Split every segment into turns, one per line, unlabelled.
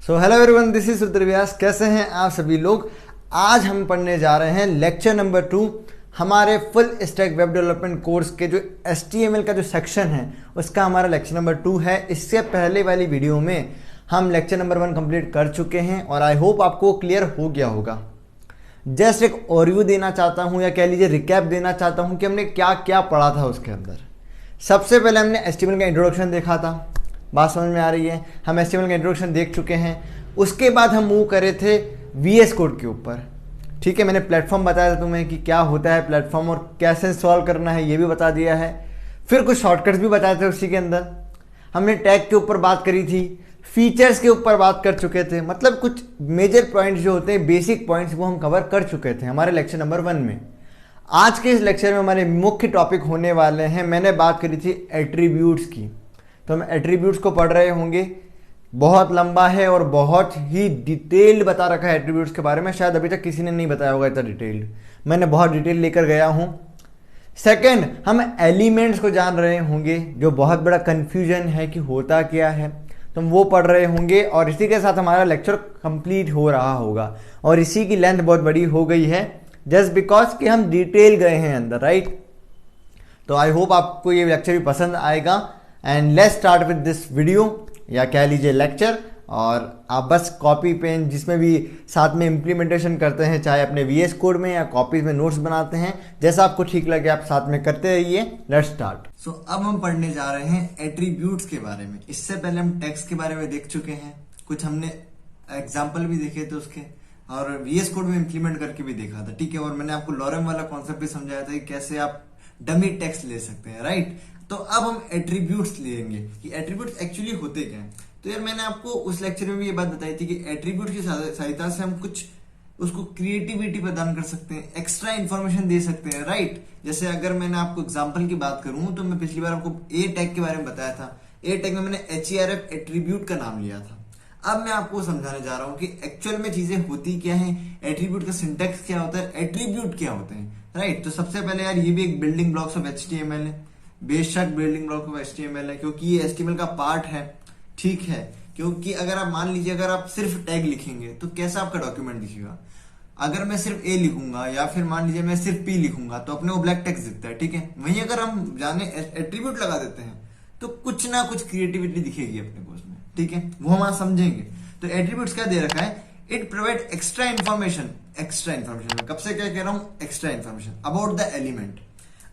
So hello everyone, this is Rudra Vyas. कैसे हैं आप सभी लोग। आज हम पढ़ने जा रहे हैं लेक्चर नंबर 2 हमारे full stack web development course के जो HTML का जो सेक्शन है उसका हमारा लेक्चर नंबर 2 है। इससे पहले वाली वीडियो में हम लेक्चर नंबर 1 कंप्लीट कर चुके हैं और आई होप आपको क्लियर हो गया होगा। जस्ट एक ओवरव्यू देना चाहता हूँ या कह लीजिए रिकैप देना चाहता हूँ कि हमने क्या क्या पढ़ा था उसके अंदर। सबसे पहले हमने HTML का इंट्रोडक्शन देखा था, बात समझ में आ रही है। हम HTML का इंट्रोडक्शन देख चुके हैं। उसके बाद हम मूव करे थे VS कोड के ऊपर। ठीक है, मैंने प्लेटफॉर्म बताया था तुम्हें कि क्या होता है प्लेटफॉर्म और कैसे इंस्टॉल करना है, ये भी बता दिया है। फिर कुछ शॉर्टकट्स भी बताए थे उसी के अंदर। हमने टैग के ऊपर बात करी थी, फीचर्स के ऊपर बात कर चुके थे। मतलब कुछ मेजर पॉइंट्स जो होते हैं, बेसिक पॉइंट्स, वो हम कवर कर चुके थे हमारे लेक्चर नंबर 1 में। आज के इस लेक्चर में हमारे मुख्य टॉपिक होने वाले हैं। मैंने बात करी थी एट्रीब्यूट्स की, तो हम एट्रीब्यूट्स को पढ़ रहे होंगे। बहुत लंबा है और बहुत ही डिटेल्ड बता रखा है एट्रीब्यूट्स के बारे में। शायद अभी तक किसी ने नहीं बताया होगा इतना डिटेल्ड। मैंने बहुत डिटेल लेकर गया हूं। सेकंड, हम एलिमेंट्स को जान रहे होंगे, जो बहुत बड़ा कंफ्यूजन है कि होता क्या है, तो हम वो पढ़ रहे होंगे। और इसी के साथ हमारा लेक्चर कंप्लीट हो रहा होगा और इसी की लेंथ बहुत बड़ी हो गई है जस्ट बिकॉज कि हम डिटेल गए हैं अंदर, राइट। तो आई होप आपको ये लेक्चर भी पसंद आएगा। And let's start with this video या कह लीजिए लेक्चर। और आप बस कॉपी पेन जिसमें भी साथ में इम्प्लीमेंटेशन करते हैं, चाहे अपने VS कोड में या कॉपीज में नोट्स बनाते हैं, जैसा आपको ठीक लगे आप साथ में करते रहिए। Let's start. सो अब हम पढ़ने जा रहे हैं एट्रीब्यूट्स के बारे में। इससे पहले हम टेक्स्ट के बारे में देख चुके हैं, कुछ हमने एग्जाम्पल भी देखे थे उसके, और VS कोड में इम्प्लीमेंट करके भी देखा था। ठीक है, और मैंने आपको लॉरेम वाला कॉन्सेप्ट भी समझाया था कि कैसे आप डमी टेक्स्ट ले सकते हैं, राइट। तो अब हम एट्रीब्यूट्स लेंगे कि एट्रीब्यूट्स एक्चुअली होते क्या हैं। तो यार मैंने आपको उस लेक्चर में भी ये बात बताई थी कि एट्रीब्यूट की सहायता से हम कुछ उसको क्रिएटिविटी प्रदान कर सकते हैं, एक्स्ट्रा इंफॉर्मेशन दे सकते हैं, राइट। जैसे अगर मैंने आपको एग्जांपल की बात करूं तो मैं पिछली बार आपको ए टैग के बारे में बताया था। ए टैग में मैंने HERF एट्रीब्यूट का नाम लिया था। अब मैं आपको समझाने जा रहा हूं कि एक्चुअल में चीजें होती क्या है, एट्रीब्यूट का सिंटेक्स क्या होता है, एट्रीब्यूट क्या होते हैं, राइट। तो सबसे पहले यार ये भी एक बिल्डिंग ब्लॉक्स ऑफ HTML है। बेशक बिल्डिंग ब्लॉक ऑफ HTML है क्योंकि ये HTML का पार्ट है, ठीक है। क्योंकि अगर आप मान लीजिए अगर आप सिर्फ टैग लिखेंगे तो कैसा आपका डॉक्यूमेंट दिखेगा। अगर मैं सिर्फ A लिखूंगा या फिर मान लीजिए मैं सिर्फ P लिखूंगा तो अपने को ब्लैक टेक्स्ट दिखता है, ठीक है। वहीं अगर हम जाने एट्रीब्यूट लगा देते हैं तो कुछ ना कुछ क्रिएटिविटी दिखेगी अपने को उसमें, ठीक है। वो हम आज समझेंगे। तो एट्रीब्यूट्स क्या दे रखा है, it provide extra information. Extra information कब से क्या कह रहा हूं, extra information about the element.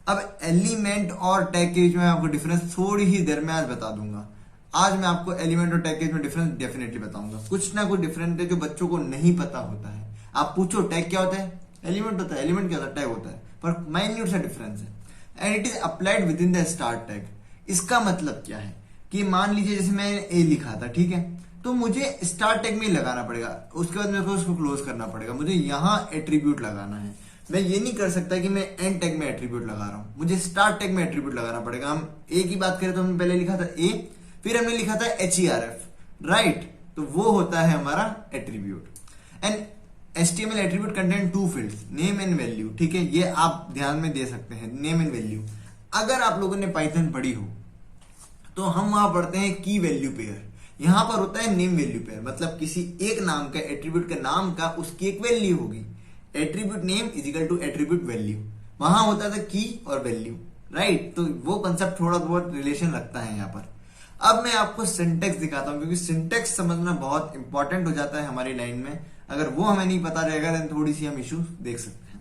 अब एलिमेंट और टैग के बीच में आपको डिफरेंस थोड़ी ही देर में आज बता दूंगा। आज मैं आपको एलिमेंट और टैग के बीच में डिफरेंस डेफिनेटली बताऊंगा। कुछ ना कुछ डिफरेंस है जो बच्चों को नहीं पता होता है। आप पूछो टैग क्या होता है, एलिमेंट होता है, एलिमेंट क्या होता है, टैग होता है, पर माइन्यूट सा डिफरेंस है। And it is applied with in the start tag. इसका मतलब क्या है कि मान लीजिए जैसे मैंने ए लिखा था, ठीक है, तो मुझे स्टार्ट टैग में ही लगाना पड़ेगा। उसके बाद मेरे को उसको क्लोज करना पड़ेगा। मुझे यहां एट्रीब्यूट लगाना है। मैं ये नहीं कर सकता कि मैं एंड टैग में एट्रीब्यूट लगा रहा हूं, मुझे स्टार्ट टैग में एट्रीब्यूट लगाना पड़ेगा। हम ए की बात करें तो हमने पहले लिखा था ए, फिर हमने लिखा था HERF, राइट। तो वो होता है हमारा attribute. And HTML attribute content 2 fields, name and value, ठीक है। ये आप ध्यान में दे सकते हैं, नेम एंड वैल्यू। अगर आप लोगों ने पाइथन पढ़ी हो तो हम वहां पढ़ते हैं की वैल्यू पेयर। यहां पर होता है नेम वैल्यू पेयर, मतलब किसी एक नाम का, एट्रीब्यूट के नाम का उसकी एक वैल्यू होगी। Attribute name is equal to attribute value. वहां होता था की और वैल्यू, राइट। तो वो कंसेप्ट थोड़ा बहुत रिलेशन रखता है यहाँ पर। अब मैं आपको सिंटेक्स दिखाता हूं क्योंकि सिंटेक्स समझना बहुत इंपॉर्टेंट हो जाता है हमारी लाइन में। अगर वो हमें नहीं पता रहेगा तो थोड़ी सी हम इश्यू देख सकते हैं।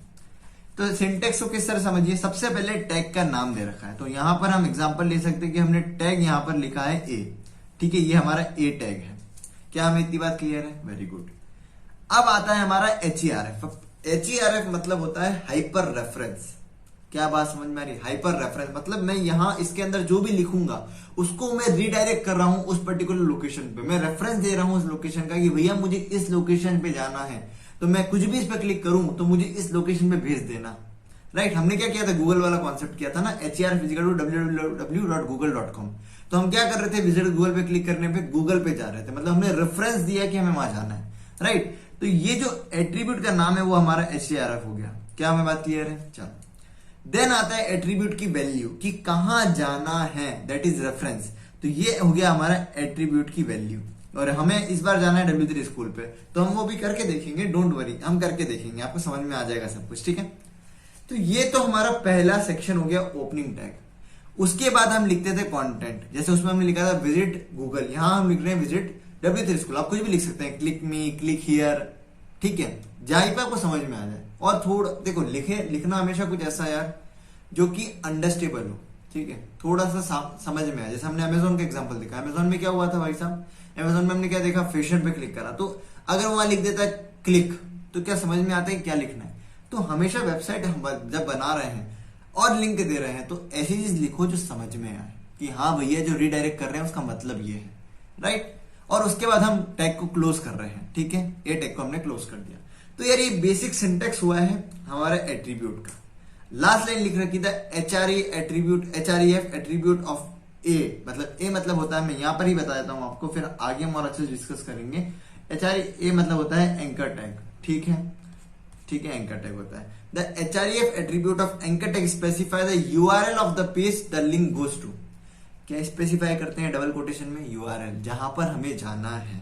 तो सिंटेक्स को किस तरह समझिए। सबसे पहले टैग का नाम दे रखा है, तो यहां पर हम एग्जांपल ले सकते हैं कि हमने टैग यहां पर लिखा है ए, ठीक है। ये हमारा ए टैग है। क्या हमें इतनी बात क्लियर है, वेरी गुड। अब आता है हमारा HERF। HERF मतलब होता है हाइपर रेफरेंस। क्या बात समझ में आ रही है, हाइपर रेफरेंस मतलब मैं यहां इसके अंदर जो भी लिखूंगा उसको मैं रीडायरेक्ट कर रहा हूं उस पर्टिकुलर लोकेशन पे। मैं रेफरेंस दे रहा हूं उस लोकेशन का कि भैया मुझे इस लोकेशन पे जाना है, तो मैं कुछ भी इस पर क्लिक करूं तो मुझे इस लोकेशन पे भेज देना, राइट। हमने क्या किया था, गूगल वाला कॉन्सेप्ट किया था ना, HERF www.google.com। तो हम क्या कर रहे थे, विजिट गूगल पे क्लिक करने पे गूगल पे जा रहे थे, मतलब हमने रेफरेंस दिया कि हमें वहां जाना है, राइट। तो ये जो एट्रीब्यूट का नाम है वो हमारा HERF हो गया। क्या हमें बात क्लियर है, चलो। देन आता है एट्रीब्यूट की वैल्यू कि कहां जाना है, दैट इज रेफरेंस। तो ये हो गया हमारा एट्रीब्यूट की वैल्यू, और हमें इस बार जाना है W3 स्कूल पे, तो हम वो भी करके देखेंगे, डोंट वरी, हम करके देखेंगे, आपको समझ में आ जाएगा सब कुछ, ठीक है। तो ये तो हमारा पहला सेक्शन हो गया ओपनिंग टैग। उसके बाद हम लिखते थे कंटेंट, जैसे उसमें हमने लिखा था विजिट गूगल, यहां हम लिख रहे हैं विजिट W3 स्कूल। आप कुछ भी लिख सकते हैं, क्लिक मी, क्लिक हियर, ठीक है, जहां पे आपको समझ में आ जाए। और थोड़ा देखो, लिखना हमेशा कुछ ऐसा यार जो कि अंडरस्टेबल हो, ठीक है, थोड़ा सा समझ में आए। जैसे हमने अमेजोन का एग्जांपल देखा, अमेजोन में क्या हुआ था भाई साहब, अमेजोन में हमने क्या देखा, फैशन पे क्लिक करा, तो अगर वहां लिख देता है क्लिक, तो क्या समझ में आता है क्या लिखना है। तो हमेशा वेबसाइट हम जब बना रहे हैं और लिंक दे रहे हैं, तो ऐसी चीज लिखो जो समझ में आए कि हाँ भैया जो रिडायरेक्ट कर रहे हैं उसका मतलब ये है, राइट। और उसके बाद हम टैग को क्लोज कर रहे हैं, ठीक है, ये टैग को हमने क्लोज कर दिया। तो यार ये बेसिक सिंटेक्स हुआ है हमारा एट्रीब्यूट का। लास्ट लाइन लिख रखी था href एट्रीब्यूट ऑफ ए, मतलब ए मतलब होता है, मैं यहां पर ही बता देता हूं आपको, फिर आगे हम और अच्छे से डिस्कस करेंगे। ए मतलब होता है एंकर टैग, ठीक है, ठीक है, एंकर टैग होता है। The href attribute of anchor tag specify the URL of the page the link goes to. क्या स्पेसिफाई करते हैं डबल कोटेशन में, यूआरएल, जहां पर हमें जाना है,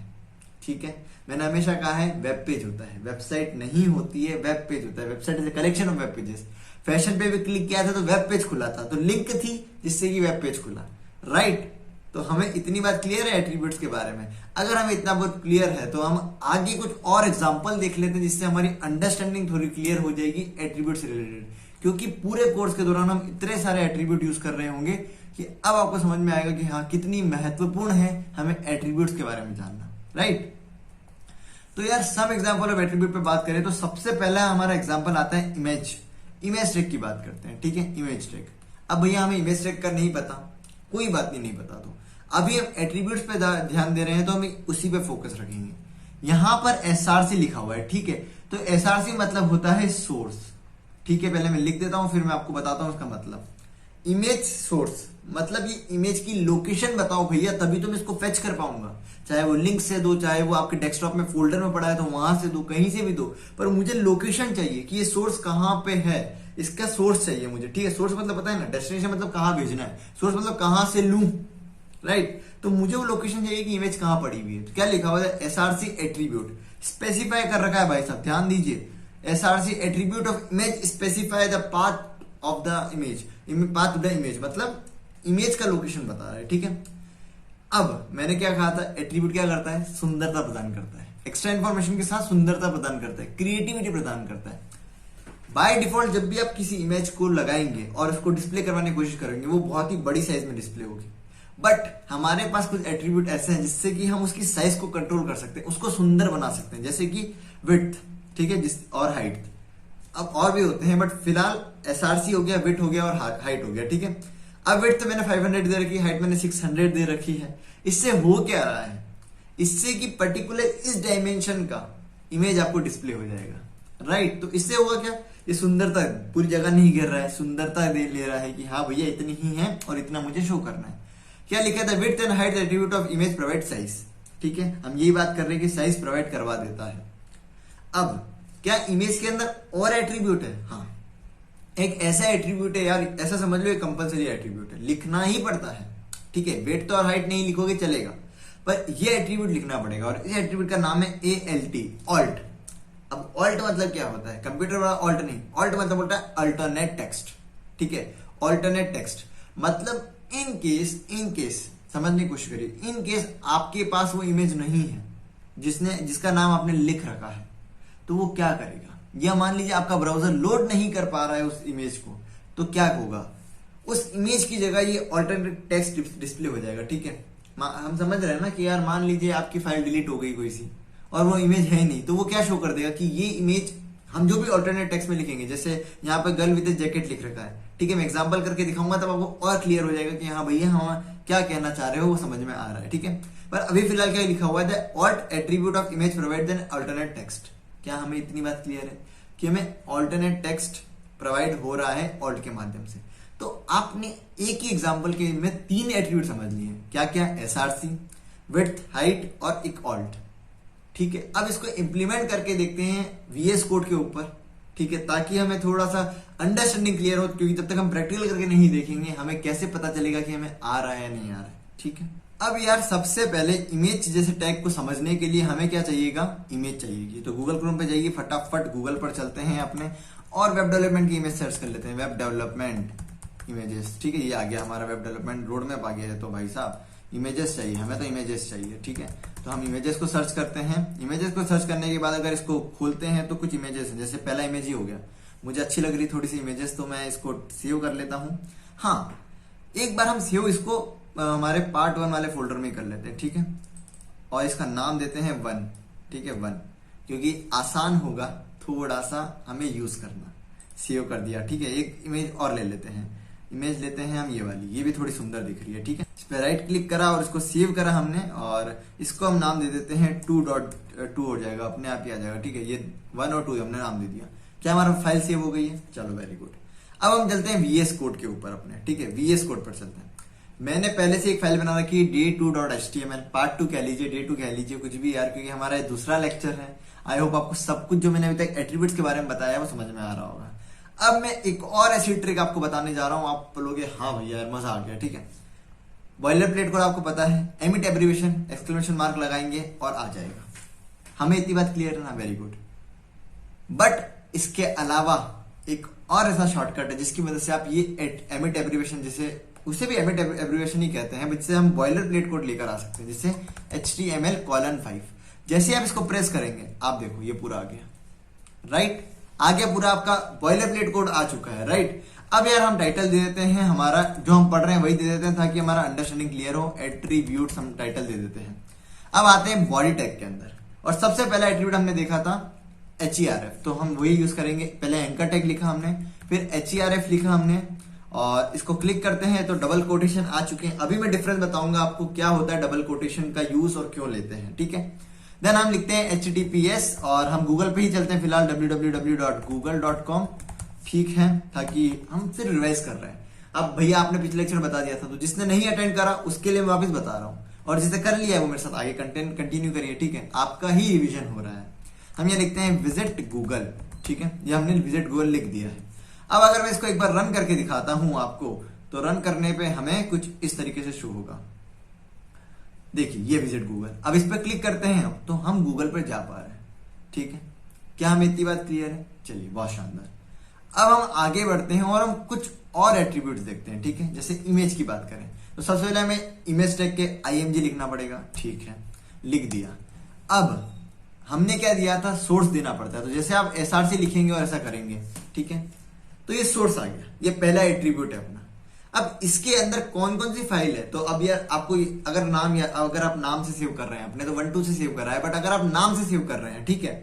ठीक है। मैंने हमेशा कहा है वेब पेज होता है, वेबसाइट नहीं होती है, वेब पेज होता है। Website is a collection of web pages. Fashion पे भी क्लिक किया था तो वेब पेज खुला था, तो लिंक थी जिससे कि वेब पेज खुला, राइट। तो हमें इतनी बात क्लियर है एट्रीब्यूट्स के बारे में। अगर हमें इतना बहुत क्लियर है तो हम आगे कुछ और एग्जांपल देख लेते हैं, जिससे हमारी अंडरस्टैंडिंग थोड़ी क्लियर हो जाएगी एट्रीब्यूट से रिलेटेड। क्योंकि पूरे कोर्स के दौरान हम इतने सारे एट्रीब्यूट यूज कर रहे होंगे कि अब आपको समझ में आएगा कि हाँ कितनी महत्वपूर्ण है हमें एट्रीब्यूट्स के बारे में जानना, राइट। तो यार सम एग्जांपल ऑफ एट्रीब्यूट पे बात करें तो सबसे पहला हमारा एग्जांपल आता है इमेज टैग की बात करते हैं, ठीक है, इमेज टैग। अब भैया हमें इमेज टैग का नहीं पता, कोई बात नहीं पता, तो अभी हम एट्रीब्यूट्स पे ध्यान दे रहे हैं, तो हम उसी पे फोकस रखेंगे। यहां पर एसआरसी लिखा हुआ है, ठीक है, तो एसआरसी मतलब होता है सोर्स, ठीक है। पहले मैं लिख देता हूं फिर मैं आपको बताता हूं उसका मतलब। इमेज सोर्स मतलब ये इमेज की लोकेशन बताओ भैया, तभी तो मैं इसको फेच कर पाऊंगा। चाहे वो लिंक से दो, चाहे वो आपके डेस्कटॉप में फोल्डर में पड़ा है तो वहां से दो, कहीं से भी दो, पर मुझे लोकेशन चाहिए कि ये सोर्स कहां पे है, इसका सोर्स चाहिए मुझे, ठीक है। सोर्स मतलब पता है ना, डेस्टिनेशन मतलब कहां भेजना है, सोर्स मतलब कहां से लूं, राइट। तो मुझे वो लोकेशन चाहिए कि इमेज कहां पड़ी हुई है। तो क्या लिखा हुआ है, एसआरसी एट्रीब्यूट स्पेसिफाई कर रखा है भाई साहब, ध्यान दीजिए। SRC attribute of image specify the path of the image, path of the image मतलब इमेज का लोकेशन बता रहा है, ठीक है। अब मैंने क्या कहा था, एट्रीब्यूट क्या करता है, सुंदरता प्रदान करता है, एक्स्ट्रा इंफॉर्मेशन के साथ सुंदरता प्रदान करता है, क्रिएटिविटी प्रदान करता है। बाय डिफॉल्ट जब भी आप किसी इमेज को लगाएंगे और उसको डिस्प्ले करवाने की कोशिश करेंगे, वो बहुत ही बड़ी साइज में डिस्प्ले होगी। बट हमारे पास कुछ एट्रीब्यूट ऐसे हैं जिससे कि हम उसकी साइज को कंट्रोल कर सकते हैं, उसको सुंदर बना सकते हैं, जैसे कि विड्थ, ठीक है, और हाइट। अब और भी होते हैं बट फिलहाल एसआरसी हो गया, विड्थ हो गया और हाइट हो गया, ठीक है। अब विड्थ मैंने 500 दे रखी है, हाइट मैंने 600 दे रखी है। इससे हो क्या रहा है, इससे कि पर्टिकुलर इस डायमेंशन का इमेज आपको डिस्प्ले हो जाएगा, राइट। तो इससे होगा क्या, ये सुंदरता पूरी जगह नहीं गिर रहा है, सुंदरता दे ले रहा है कि हाँ भैया इतनी ही है और इतना मुझे शो करना है। क्या लिखा था, width and height attribute of image provide size, ठीक है, हम यही बात कर रहे हैं कि साइज प्रोवाइड करवा देता है। अब क्या इमेज के अंदर और एट्रीब्यूट है, हाँ एक ऐसा एट्रीब्यूट है यार, ऐसा समझ लो एक कंपलसरी एट्रीब्यूट है, लिखना ही पड़ता है, ठीक है। विड्थ और हाइट नहीं लिखोगे चलेगा, पर ये एट्रीब्यूट लिखना पड़ेगा और इस एट्रीब्यूट का नाम है ALT, ऑल्ट। अब ऑल्ट मतलब क्या होता है, कंप्यूटर वाला ऑल्ट नहीं, ऑल्ट मतलब होता है अल्टरनेट टेक्स्ट, ठीक है। ऑल्टरनेट टेक्स्ट मतलब इन केस समझने की कोशिश करिए, इन केस आपके पास वो इमेज नहीं है जिसका नाम आपने लिख रखा है, तो वो क्या करेगा, या मान लीजिए आपका ब्राउजर लोड नहीं कर पा रहा है उस इमेज को, तो क्या होगा, उस इमेज की जगह ये ऑल्टरनेट टेक्स्ट डिस्प्ले हो जाएगा, ठीक है। हम समझ रहे हैं ना कि यार मान लीजिए आपकी फाइल डिलीट हो गई कोई सी और वो इमेज है नहीं, तो वो क्या शो कर देगा कि ये इमेज हम जो भी ऑल्टरनेट टेक्स्ट में लिखेंगे, जैसे यहाँ पे गर्ल विद जैकेट लिख रखा है, ठीक है, मैं एग्जांपल करके दिखाऊंगा तब आपको और क्लियर हो जाएगा कि हाँ भैया हम क्या कहना चाह रहे हो, वो समझ में आ रहा है, ठीक है। पर अभी फिलहाल क्या लिखा हुआ है, alt attribute of image provide an alternate text. क्या हमें इतनी बात क्लियर है कि हमें ऑल्टरनेट टेक्स्ट प्रोवाइड हो रहा है ऑल्ट के माध्यम से। तो आपने एक ही एग्जांपल के में 3 एट्रीब्यूट समझ लिए, क्या क्या, एसआरसी, विड्थ, हाइट और एक ऑल्ट, ठीक है। अब इसको इंप्लीमेंट करके देखते हैं VS कोड के ऊपर, ठीक है, ताकि हमें थोड़ा सा अंडरस्टैंडिंग क्लियर हो, क्योंकि जब तक हम प्रैक्टिकल करके नहीं देखेंगे हमें कैसे पता चलेगा कि हमें आ रहा है या नहीं आ रहा है, ठीक है। अब यार सबसे पहले इमेज जैसे टैग को समझने के लिए हमें क्या चाहिएगा, इमेज चाहिएगी। तो गूगल क्रोम पे जाइए, फटाफट गूगल पर चलते हैं अपने और वेब डेवलपमेंट की इमेज सर्च कर लेते हैं, वेब डेवलपमेंट इमेजेस। ठीक है, ये आ गया हमारा वेब डेवलपमेंट रोड मैप आ गया है। तो भाई साहब इमेजेस चाहिए हमें, तो इमेजेस चाहिए। ठीक है, तो हम इमेजेस को सर्च करते हैं। इमेजेस को सर्च करने के बाद अगर इसको खोलते हैं तो कुछ इमेजेस हैं, जैसे पहला इमेज ही हो गया, मुझे अच्छी लग रही थोड़ी सी इमेजेस, तो मैं इसको सेव कर लेता हूँ। हाँ, एक बार हम सेव इसको हमारे पार्ट 1 वाले फोल्डर में कर लेते हैं। ठीक है, और इसका नाम देते हैं 1। ठीक है, 1, क्योंकि आसान होगा थोड़ा सा हमें यूज करना। सेव कर दिया। ठीक है, एक इमेज और ले लेते हैं, इमेज लेते हैं हम ये वाली, ये भी थोड़ी सुंदर दिख रही है। ठीक है, इस पर राइट क्लिक करा और इसको सेव करा हमने, और इसको हम नाम दे देते हैं 2.2 हो जाएगा, अपने आप ही आ जाएगा। ठीक है, ये 1 और 2 हमने नाम दे दिया। क्या हमारा फाइल सेव हो गई है? चलो वेरी गुड। अब हम चलते हैं VS कोड के ऊपर अपने। ठीक है, VS कोड पर चलते हैं। मैंने पहले से एक फाइल बना रखी है day2.html, पार्ट 2 कह लीजिए, day 2 कह लीजिए, कुछ भी यार, क्योंकि हमारा ये दूसरा लेक्चर है। आई होप आपको सब कुछ जो मैंने अभी तक एट्रीब्यूट्स के बारे में बताया वो समझ में आ रहा होगा। अब मैं एक और ऐसी ट्रिक आपको बताने जा रहा हूं, आप बोलोगे हाँ भैया यार मजा आ गया। ठीक है, बॉयलर प्लेट कोड आपको पता है, एमिट एब्रीविएशन एक्सक्लेमेशन मार्क लगाएंगे और आ जाएगा। हमें इतनी बात क्लियर है ना? Very good. बट इसके अलावा एक और ऐसा शॉर्टकट है जिसकी वजह से आप ये एमिट एब्रीविएशन, जिसे उसे भी एमिट एब्रीविएशन ही कहते हैं, जिससे हम बॉयलर प्लेट कोड लेकर आ सकते हैं, जिससे HTML:5। जैसे आप इसको प्रेस करेंगे, आप देखो ये पूरा आ गया। राइट, आ गया पूरा, आपका बॉयलर प्लेट कोड आ चुका है। राइट, अब यार हम टाइटल दे देते हैं, हमारा जो हम पढ़ रहे हैं वही दे देते हैं ताकि हमारा अंडरस्टैंडिंग क्लियर हो। एट्रीब्यूट्स हम टाइटल दे देते हैं। अब आते हैं बॉडी टैग के अंदर, और सबसे पहला एट्रीब्यूट हमने देखा था HERF, तो हम वही यूज करेंगे। पहले एंकर टैग लिखा हमने, फिर HERF लिखा हमने, और इसको क्लिक करते हैं तो डबल कोटेशन आ चुके हैं। अभी मैं डिफरेंस बताऊंगा आपको क्या होता है डबल कोटेशन का यूज और क्यों लेते हैं। ठीक है, देन हम लिखते हैं HTTPS, और हम गूगल पे ही चलते हैं फिलहाल, www.google.com। ठीक है, ताकि हम सिर्फ रिवाइज कर रहे हैं। अब भैया आपने पिछले लेक्चर बता दिया था, तो जिसने नहीं अटेंड करा उसके लिए मैं वापस बता रहा हूं, और जिसने कर लिया है वो मेरे साथ आगे कंटेंट कंटिन्यू करिए। ठीक है, आपका ही रिविजन हो रहा है। हम ये लिखते हैं विजिट गूगल। ठीक है, ये हमने विजिट गूगल लिख दिया है। अब अगर मैं इसको एक बार रन करके दिखाता हूं आपको, तो रन करने पे हमें कुछ इस तरीके से शो होगा। देखिए ये विजिट गूगल। अब इस पर क्लिक करते हैं तो हम गूगल पर जा पा रहे हैं। ठीक है, क्या हमें इतनी बात क्लियर है? चलिए, बहुत शानदार। अब हम आगे बढ़ते हैं और हम कुछ और एट्रीब्यूट्स देखते हैं। ठीक है, जैसे इमेज की बात करें तो सबसे पहले हमें इमेज टैग के IMG लिखना पड़ेगा। ठीक है, लिख दिया। अब हमने क्या दिया था? सोर्स देना पड़ता है। तो जैसे आप SRC लिखेंगे और ऐसा करेंगे, ठीक है, तो ये सोर्स आ गया, ये पहला एट्रीब्यूट है अपना। अब इसके अंदर कौन कौन सी फाइल है, तो अब यार आपको अगर नाम, या अगर आप नाम से सेव कर रहे हैं, अपने तो 1 2 से सेव कर रहा है, बट अगर आप नाम से सेव कर रहे हैं, ठीक है,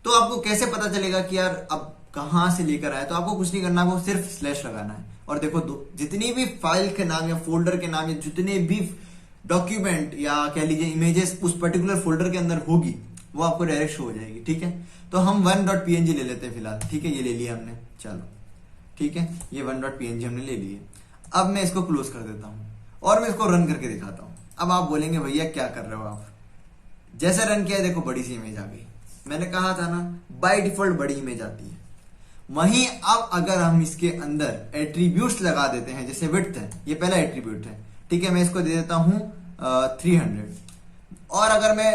तो आपको कैसे पता चलेगा कि यार अब कहां से लेकर आया? तो आपको कुछ नहीं करना, आपको सिर्फ स्लैश लगाना है, और देखो जितनी भी फाइल के नाम या फोल्डर के नाम या जितने भी डॉक्यूमेंट या कह लीजिए इमेजेस उस पर्टिकुलर फोल्डर के अंदर होगी वो आपको डायरेक्ट शो हो जाएगी। ठीक है, तो हम 1.png ले लेते हैं फिलहाल। ठीक है, ये ले लिया हमने, चलो ठीक है, ये 1.png हमने ले लिए। अब मैं इसको क्लोज कर देता हूं और मैं इसको रन करके दिखाता हूं। अब आप बोलेंगे भैया क्या कर रहे हो आप? जैसे रन किया देखो बड़ी सी इमेज आ गई। मैंने कहा था ना बाय डिफॉल्ट बड़ी इमेज आती है। वहीं अब अगर हम इसके अंदर एट्रीब्यूट्स लगा देते हैं, जैसे विड्थ है, ये पहला एट्रीब्यूट है, ठीक है, मैं इसको दे देता हूं 300, और अगर मैं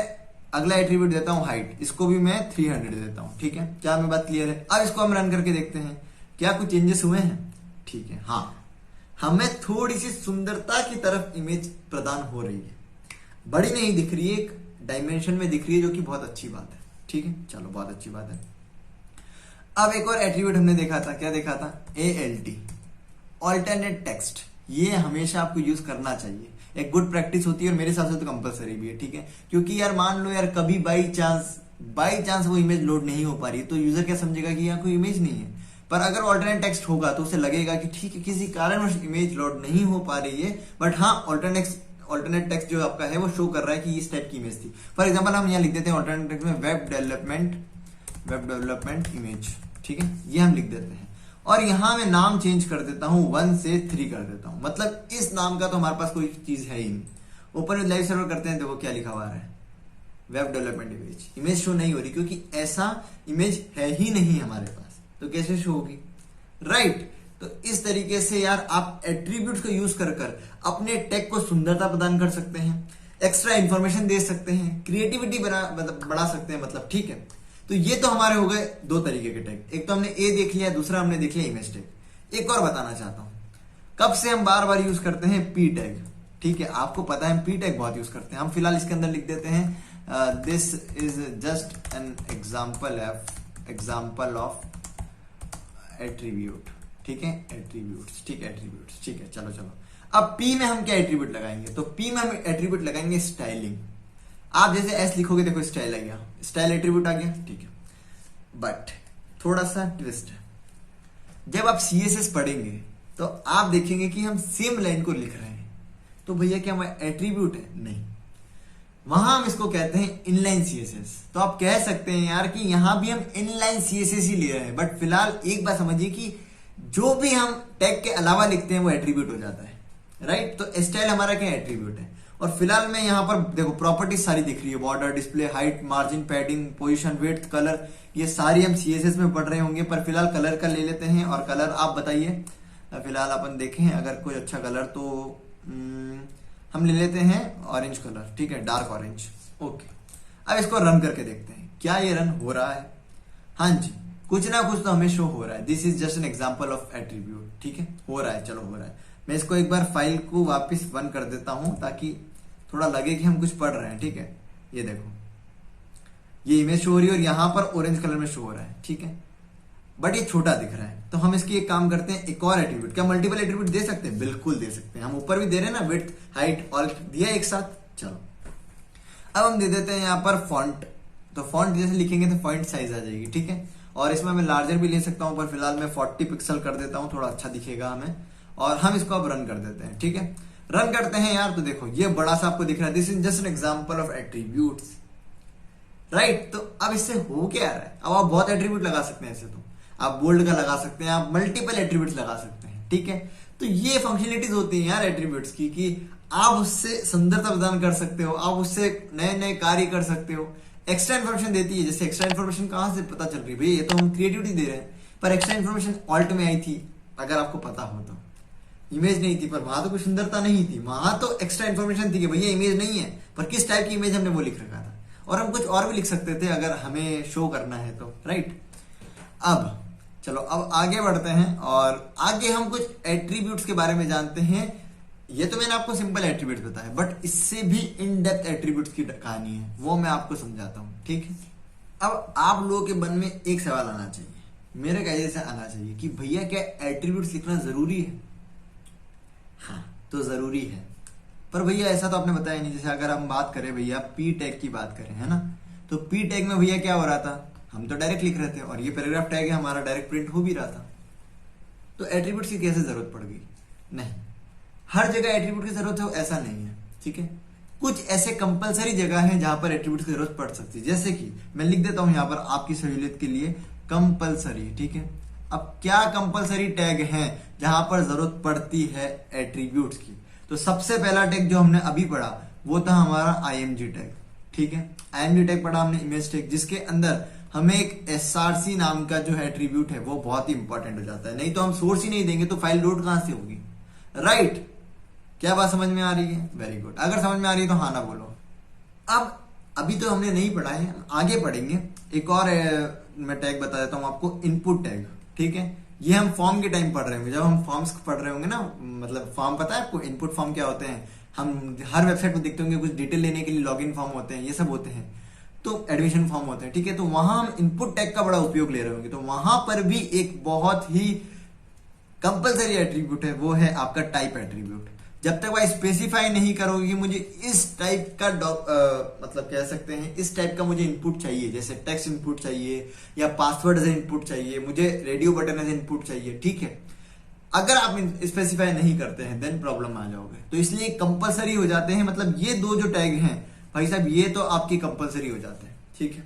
अगला एट्रीब्यूट देता हूं हाइट, इसको भी मैं 300 दे देता हूं। ठीक है, क्या हमें बात क्लियर है? अब इसको हम रन करके देखते हैं क्या कुछ चेंजेस हुए हैं। ठीक है, हाँ, हमें थोड़ी सी सुंदरता की तरफ इमेज प्रदान हो रही है, बड़ी नहीं दिख रही है, एक डायमेंशन में दिख रही है, जो कि बहुत अच्छी बात है। ठीक है, चलो बहुत अच्छी बात है। अब एक और एट्रीब्यूट हमने देखा था, क्या देखा था? ALT, alternate text. ये हमेशा आपको यूज करना चाहिए, एक गुड प्रैक्टिस होती है, और मेरे हिसाब से तो कंपलसरी भी है। ठीक है, क्योंकि यार मान लो यार कभी बाई चांस वो इमेज लोड नहीं हो पा रही, तो यूजर क्या समझेगा कि यहाँ कोई इमेज नहीं है। पर अगर ऑल्टरनेट टेक्स्ट होगा तो उसे लगेगा कि ठीक है, किसी कारणवश इमेज लोड नहीं हो पा रही है, बट हाँ ऑल्टरनेट टेक्स्ट जो आपका है वो शो कर रहा है कि इस टाइप की इमेज थी। फॉर एग्जांपल हम यहाँ लिख देते हैं ऑल्टरनेट टेक्स्ट में वेब डेवलपमेंट इमेज। ठीक है, ये हम लिख देते हैं, और यहां मैं नाम चेंज कर देता हूं, 1 से 3 कर देता हूं। मतलब इस नाम का तो हमारे पास कोई चीज है ही नहीं। ओपन विद लाइव सर्वर करते हैं, देखो क्या लिखा हुआ है, वेब डेवलपमेंट इमेज शो नहीं हो रही, क्योंकि ऐसा इमेज है ही नहीं हमारे पास, तो कैसे शो होगी? राइट, तो इस तरीके से यार आप एट्रीब्यूट्स को यूज कर कर अपने टैग को सुंदरता प्रदान कर सकते हैं, एक्स्ट्रा इंफॉर्मेशन दे सकते हैं, क्रिएटिविटी बढ़ा सकते हैं, मतलब ठीक है। तो ये तो हमारे हो गए दो तरीके के टैग, एक तो हमने ए देख लिया, दूसरा हमने देख लिया इमेज टैग। एक और बताना चाहता हूं कब से हम बार बार यूज करते हैं पी टैग, ठीक है। आपको पता है हम पी टैग बहुत यूज करते हैं। हम फिलहाल इसके अंदर लिख देते हैं this is just an example of attribute, ठीक है, एट्रीब्यूट्स, ठीक है, एट्रीब्यूट्स, ठीक है। चलो अब पी में हम क्या एट्रीब्यूट लगाएंगे, तो पी में हम एट्रीब्यूट लगाएंगे स्टाइलिंग। आप जैसे एस लिखोगे देखो स्टाइल आ गया, स्टाइल एट्रीब्यूट आ गया, ठीक है। बट थोड़ा सा ट्विस्ट है, जब आप सीएसएस पढ़ेंगे तो आप देखेंगे कि हम सेम लाइन को लिख रहे हैं, तो भैया क्या वह एट्रीब्यूट है? नहीं, वहां हम इसको कहते हैं इनलाइन सीएसएस। तो आप कह सकते हैं यार कि यहां भी हम इनलाइन सीएसएस ही ले रहे हैं, बट फिलहाल एक बात समझिए कि जो भी हम टैग के अलावा लिखते हैं वो एट्रीब्यूट हो जाता है, राइट। तो स्टाइल हमारा क्या एट्रीब्यूट है। और फिलहाल मैं यहां पर देखो प्रॉपर्टीज सारी दिख रही है, border, display, height, margin, padding, position, width, colour, ये सारी हम सीएसएस में पढ़ रहे होंगे। पर फिलहाल कलर का ले लेते हैं, और कलर आप बताइए फिलहाल अपन देखें अगर कोई अच्छा कलर तो हम ले लेते हैं ऑरेंज कलर, ठीक है, डार्क ऑरेंज, ओके। अब इसको रन करके देखते हैं क्या ये रन हो रहा है। हाँ जी, कुछ ना कुछ तो हमें शो हो रहा है। This is just an example of attribute, ठीक है, हो रहा है, चलो हो रहा है। मैं इसको एक बार फाइल को वापस बंद कर देता हूं ताकि थोड़ा लगे कि हम कुछ पढ़ रहे हैं, ठीक है। ये देखो ये इमेज शो हो रही है और यहां पर ऑरेंज कलर में शो हो रहा है, ठीक है, बट ये छोटा दिख रहा है। तो हम इसकी एक काम करते हैं, एक और एट्रीब्यूट, क्या मल्टीपल एट्रीब्यूट दे सकते हैं? बिल्कुल दे सकते हैं। हम ऊपर भी दे रहे हैं ना, विड्थ, हाइट, ऑल दिया एक साथ। चलो अब हम दे देते हैं यहाँ पर फॉन्ट। तो फॉन्ट जैसे लिखेंगे तो फॉन्ट साइज आ जाएगी, ठीक है। और इसमें मैं लार्जर भी ले सकता हूं, पर फिलहाल मैं 40 पिक्सल कर देता हूं, थोड़ा अच्छा दिखेगा हमें। और हम इसको अब रन कर देते हैं, ठीक है। रन करते हैं यार, तो देखो ये बड़ा सा आपको दिख रहा है, this is just an example of attributes, right. तो अब इससे हो क्या रहा है, अब आप बहुत एट्रीब्यूट लगा सकते हैं। ऐसे तो आप बोल्ड का लगा सकते हैं, आप मल्टीपल एट्रीब्यूट्स लगा सकते हैं, ठीक है। तो ये फंक्शनलिटीज होती हैं यार एट्रीब्यूट्स की, कि आप उससे सुंदरता प्रदान कर सकते हो, आप उससे नए नए कार्य कर सकते हो। एक्स्ट्रा इन्फॉर्मेशन देती है, जैसे एक्स्ट्रा इन्फॉर्मेशन कहां से पता चल रही है भैया, ये तो हम क्रिएटिविटी दे रहे हैं, पर एक्स्ट्रा इन्फॉर्मेशन ऑल्ट में आई थी, अगर आपको पता हो तो। इमेज नहीं थी, पर वहां तो कोई सुंदरता नहीं थी, वहां तो एक्स्ट्रा इन्फॉर्मेशन थी कि भैया इमेज नहीं है, पर किस टाइप की इमेज हमने वो लिख रखा था। और हम कुछ और भी लिख सकते थे अगर हमें शो करना है तो, राइट। अब चलो अब आगे बढ़ते हैं, और आगे हम कुछ एट्रीब्यूट्स के बारे में जानते हैं। ये तो मैंने आपको सिंपल एट्रीब्यूट्स बताया, बट इससे भी इन डेप्थ एट्रीब्यूट्स की कहानी है, वो मैं आपको समझाता हूं, ठीक है। अब आप लोगों के मन में एक सवाल आना चाहिए, मेरे कहने से आना चाहिए कि भैया क्या एट्रीब्यूट्स लिखना जरूरी है? हाँ तो जरूरी है, पर भैया ऐसा तो आपने बताया नहीं। जैसे अगर हम बात करें भैया पी टैग की बात करें, है ना, तो पी टैग में भैया क्या हो रहा था, हम तो डायरेक्ट लिख रहे थे, और ये पैराग्राफ टैग है हमारा, डायरेक्ट प्रिंट हो भी रहा था। तो एट्रीब्यूट्स की कैसे जरूरत पड़ गई? नहीं, हर जगह एट्रीब्यूट की जरूरत हो ऐसा नहीं है, ठीक है। कुछ ऐसे कंपलसरी जगह है जहां पर एट्रीब्यूट की जरूरत पड़ सकती है, जैसे कि मैं लिख देता हूं यहां पर आपकी सहूलियत के लिए कंपलसरी, ठीक है। अब क्या कंपलसरी टैग हैं जहां पर जरूरत पड़ती है एट्रीब्यूट्स की? तो सबसे पहला टैग जो हमने अभी पढ़ा वो था हमारा आईएमजी टैग, ठीक है। आईएमजी टैग पढ़ा हमने, इमेज टैग, जिसके अंदर हमें एक एसआरसी नाम का जो एट्रीब्यूट है वो बहुत ही इंपॉर्टेंट हो जाता है। नहीं तो हम सोर्स ही नहीं देंगे तो फाइल लोड कहां से होगी, राइट। क्या बात समझ में आ रही है? Very good. अगर समझ में आ रही है तो हाँ ना बोलो। अब अभी तो हमने नहीं पढ़ा है, आगे पढ़ेंगे। एक और मैं टैग बता देता हूं आपको, इनपुट टैग, ठीक है। ये हम फॉर्म के टाइम पढ़ रहे होंगे, जब हम फॉर्म्स पढ़ रहे होंगे ना, मतलब फॉर्म पता है आपको, इनपुट फॉर्म क्या होते हैं, हम हर वेबसाइट में देखते होंगे, कुछ डिटेल लेने के लिए लॉगिन फॉर्म होते हैं, ये सब होते हैं, तो एडमिशन फॉर्म होते हैं, ठीक है। तो वहां हम इनपुट टैग का बड़ा उपयोग ले रहे होंगे, तो वहां पर भी एक बहुत ही कंपलसरी एट्रीब्यूट है, वो है आपका टाइप एट्रीब्यूट। जब तक वह स्पेसिफाई नहीं करोगे कि मुझे इस टाइप का मतलब कह सकते हैं इस टाइप का मुझे इनपुट चाहिए, जैसे टेक्स्ट इनपुट चाहिए या पासवर्ड एज इनपुट चाहिए, मुझे रेडियो बटन एज इनपुट चाहिए, ठीक है। अगर आप स्पेसिफाई नहीं करते हैं देन प्रॉब्लम आ जाओगे। तो इसलिए कंपलसरी हो जाते हैं, मतलब ये दो जो टैग हैं भाई साहब ये तो आपकी कंपलसरी हो जाते हैं, ठीक है।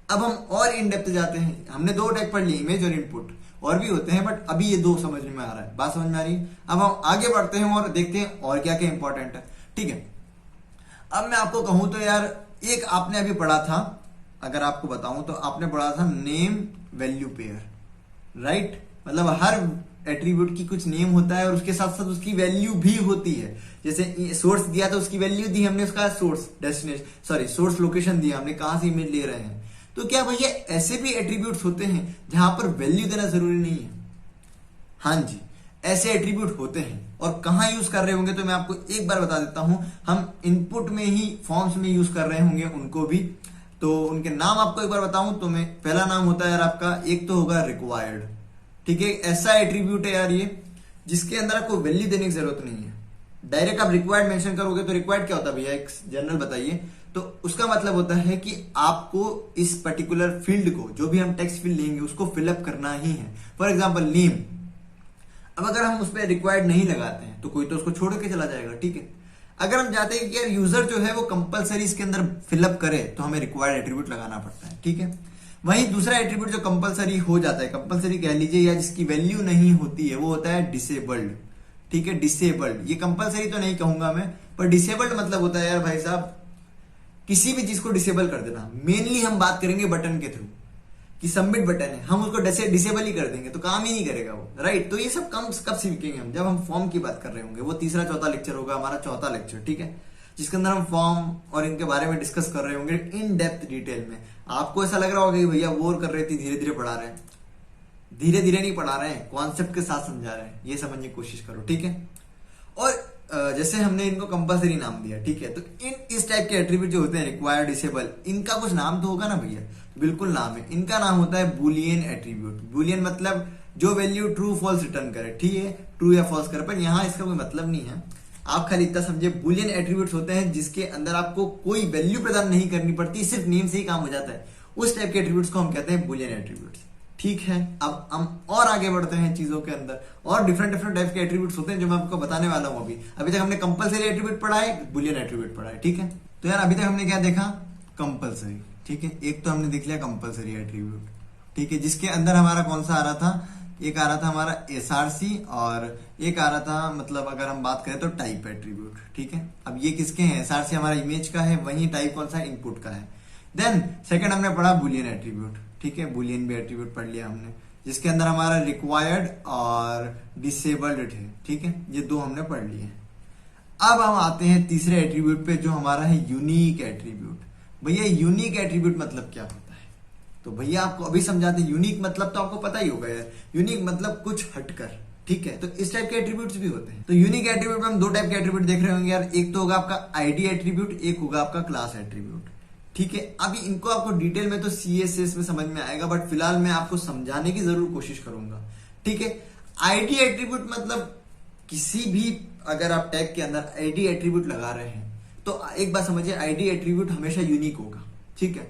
अब हम और इन डेप्थ जाते हैं, हमने दो टैग पढ़ लिए, इमेज और इनपुट, और भी होते हैं बट अभी ये दो समझ में आ रहा है, बात समझ में आ रही है। अब हम आगे बढ़ते हैं और देखते हैं और क्या क्या इंपॉर्टेंट है, ठीक है। अब मैं आपको कहूं तो यार एक आपने अभी पढ़ा था, अगर आपको बताऊं तो आपने पढ़ा था नेम वैल्यू पेयर, राइट। मतलब हर एट्रीब्यूट की कुछ नेम होता है और उसके साथ साथ उसकी वैल्यू भी होती है। जैसे सोर्स दिया तो उसकी वैल्यू दी हमने, उसका सोर्स डेस्टिनेशन सोर्स लोकेशन दिया हमने, कहां से इमेज ले रहे हैं। तो क्या भैया ऐसे भी एट्रीब्यूट्स होते हैं जहां पर वैल्यू देना जरूरी नहीं है? हाँ जी, ऐसे एट्रीब्यूट होते हैं। और कहां यूज कर रहे होंगे तो मैं आपको एक बार बता देता हूं। हम इनपुट में ही फॉर्म्स में यूज कर रहे होंगे उनको भी। तो उनके नाम आपको एक बार बताऊं तो मैं, पहला नाम होता है यार आपका, एक तो होगा रिक्वायर्ड। ठीक है, ऐसा एट्रीब्यूट है यार ये जिसके अंदर आपको वैल्यू देने की जरूरत नहीं है। डायरेक्ट आप रिक्वायर्ड मेंशन करोगे तो रिक्वायर्ड क्या होता है भैया, एक जनरल बताइए। तो उसका मतलब होता है कि आपको इस पर्टिकुलर फील्ड को, जो भी हम टेक्स्ट फील्ड लेंगे उसको फिलअप करना ही है। फॉर एग्जाम्पल नेम, अब अगर हम उस पर रिक्वायर्ड नहीं लगाते हैं तो कोई तो उसको छोड़ के चला जाएगा। ठीक है, अगर हम चाहते हैं कि यार यूजर जो है वो कंपलसरी इसके अंदर फिलअप करे तो हमें रिक्वायर्ड एट्रीब्यूट लगाना पड़ता है। ठीक है, वहीं दूसरा एट्रीब्यूट जो कंपलसरी हो जाता है, कंपलसरी कह लीजिए, या जिसकी वैल्यू नहीं होती है, वो होता है डिसेबल्ड। ठीक है, डिसेबल्ड, ये कंपलसरी तो नहीं कहूंगा मैं, पर डिसेबल्ड मतलब होता है यार भाई साहब किसी भी चीज को डिसेबल कर देना। मेनली हम बात करेंगे बटन के थ्रू कि सबमिट बटन है, हम उसको डिसेबल ही कर देंगे तो काम ही नहीं करेगा वो, राइट। तो ये सब कब सीखेंगे हम, जब हम फॉर्म की बात कर रहे होंगे। वो तीसरा चौथा लेक्चर होगा हमारा, चौथा लेक्चर। ठीक है, जिसके अंदर हम फॉर्म और इनके बारे में डिस्कस कर रहे होंगे इन डेप्थ डिटेल में। आपको ऐसा लग रहा होगा कि भैया बोर कर रहे थे, धीरे धीरे पढ़ा रहे हैं। धीरे धीरे नहीं पढ़ा रहे हैं, कॉन्सेप्ट के साथ समझा रहे हैं, ये समझने की कोशिश करो। ठीक है, और जैसे हमने इनको कंपलसरी नाम दिया, ठीक है, तो इस टाइप के एट्रीब्यूट जो होते हैं रिक्वायर्ड, डिसेबल, इनका कुछ नाम तो होगा ना भैया? बिल्कुल नाम है, इनका नाम होता है बुलियन एट्रीब्यूट। बुलियन मतलब जो वैल्यू ट्रू फॉल्स रिटर्न करे। ठीक है, ट्रू या फॉल्स करे, पर यहां इसका कोई मतलब नहीं है। आप खाली इतना समझे, बुलियन एट्रीब्यूट्स होते हैं जिसके अंदर आपको कोई वैल्यू प्रदान नहीं करनी पड़ती, सिर्फ नेम से ही काम हो जाता है। उस टाइप के एट्रीब्यूट्स को हम कहते हैं बुलियन एट्रीब्यूट्स। ठीक है, अब हम और आगे बढ़ते हैं चीजों के अंदर, और डिफरेंट टाइप के एट्रीब्यूट्स होते हैं जो मैं आपको बताने वाला हूं। अभी तक हमने कंपलसरी एट्रीब्यूट पढ़ा है, बुलियन एट्रीब्यूट पढ़ा है। ठीक है, तो यार अभी तक हमने क्या देखा, कंपलसरी। ठीक है, एक तो हमने देख लिया कंपलसरी एट्रीब्यूट। ठीक है, जिसके अंदर हमारा कौन सा आ रहा था, एक आ रहा था हमारा एसआरसी, और एक आ रहा था, मतलब अगर हम बात करें तो टाइप एट्रीब्यूट। ठीक है, अब ये किसके हैं, एसआरसी हमारा इमेज का है, वहीं टाइप कौन सा, इनपुट का है। देन सेकंड हमने पढ़ा बुलियन एट्रीब्यूट। ठीक है, बुलियन भी एट्रीब्यूट पढ़ लिया हमने, जिसके अंदर हमारा रिक्वायर्ड और डिसेबल्ड है। ठीक है, ये दो हमने पढ़ लिए। अब हम आते हैं तीसरे एट्रीब्यूट पे जो हमारा है यूनिक एट्रीब्यूट। भैया यूनिक एट्रीब्यूट मतलब क्या होता है? तो भैया आपको अभी समझाते हैं। यूनिक मतलब तो आपको पता ही होगा यार, यूनिक मतलब कुछ हटकर। ठीक है, तो इस टाइप के एट्रीब्यूट्स भी होते हैं। तो यूनिक एट्रीब्यूट में हम दो टाइप के एट्रीब्यूट देख रहे होंगे यार, एक तो होगा आपका आईडी एट्रीब्यूट, एक होगा आपका क्लास एट्रीब्यूट। ठीक है, अभी इनको आपको डिटेल में तो सीएसएस में समझ में आएगा, बट फिलहाल मैं आपको समझाने की जरूर कोशिश करूंगा। ठीक है, आईडी एट्रीब्यूट मतलब किसी भी, अगर आप टैग के अंदर आईडी एट्रीब्यूट लगा रहे हैं तो एक बात समझिए, आईडी एट्रीब्यूट हमेशा यूनिक होगा। ठीक है,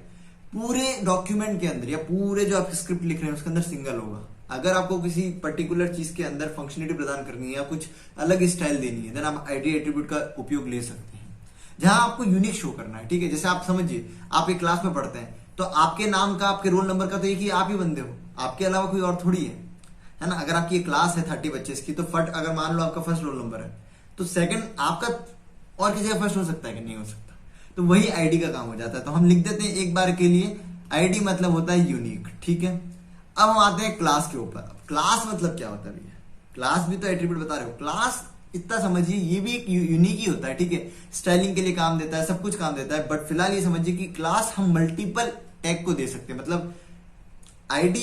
पूरे डॉक्यूमेंट के अंदर या पूरे जो आप स्क्रिप्ट लिख रहे हैं उसके अंदर सिंगल होगा। अगर आपको किसी पर्टिकुलर चीज के अंदर फंक्शनलिटी प्रदान करनी है या कुछ अलग स्टाइल देनी है, देन आप आईडी एट्रीब्यूट का उपयोग ले सकते हैं, जहां आपको यूनिक शो करना है। ठीक है, जैसे आप समझिए, आप एक क्लास में पढ़ते हैं तो आपके नाम का, आपके रोल नंबर का तो एक ही आप ही बंदे हो, आपके अलावा कोई और थोड़ी है ना। अगर आपकी क्लास है 30 बच्चे की, तो फट अगर मान लो आपका फर्स्ट रोल नंबर है तो सेकंड आपका और किसी का फर्स्ट हो सकता है कि नहीं हो सकता? तो वही आईडी का काम हो जाता है। तो हम लिख देते हैं एक बार के लिए, आईडी मतलब होता है यूनिक। ठीक है, अब हम आते हैं क्लास के ऊपर। क्लास मतलब क्या होता है भैया? क्लास भी तो एट्रीब्यूट बता रहे हो। क्लास इतना समझिए, ये भी एक यूनिक ही होता है। ठीक है, स्टाइलिंग के लिए काम देता है, सब कुछ काम देता है, बट फिलहाल ये समझिए कि क्लास हम मल्टीपल टैग को दे सकते हैं। मतलब आईडी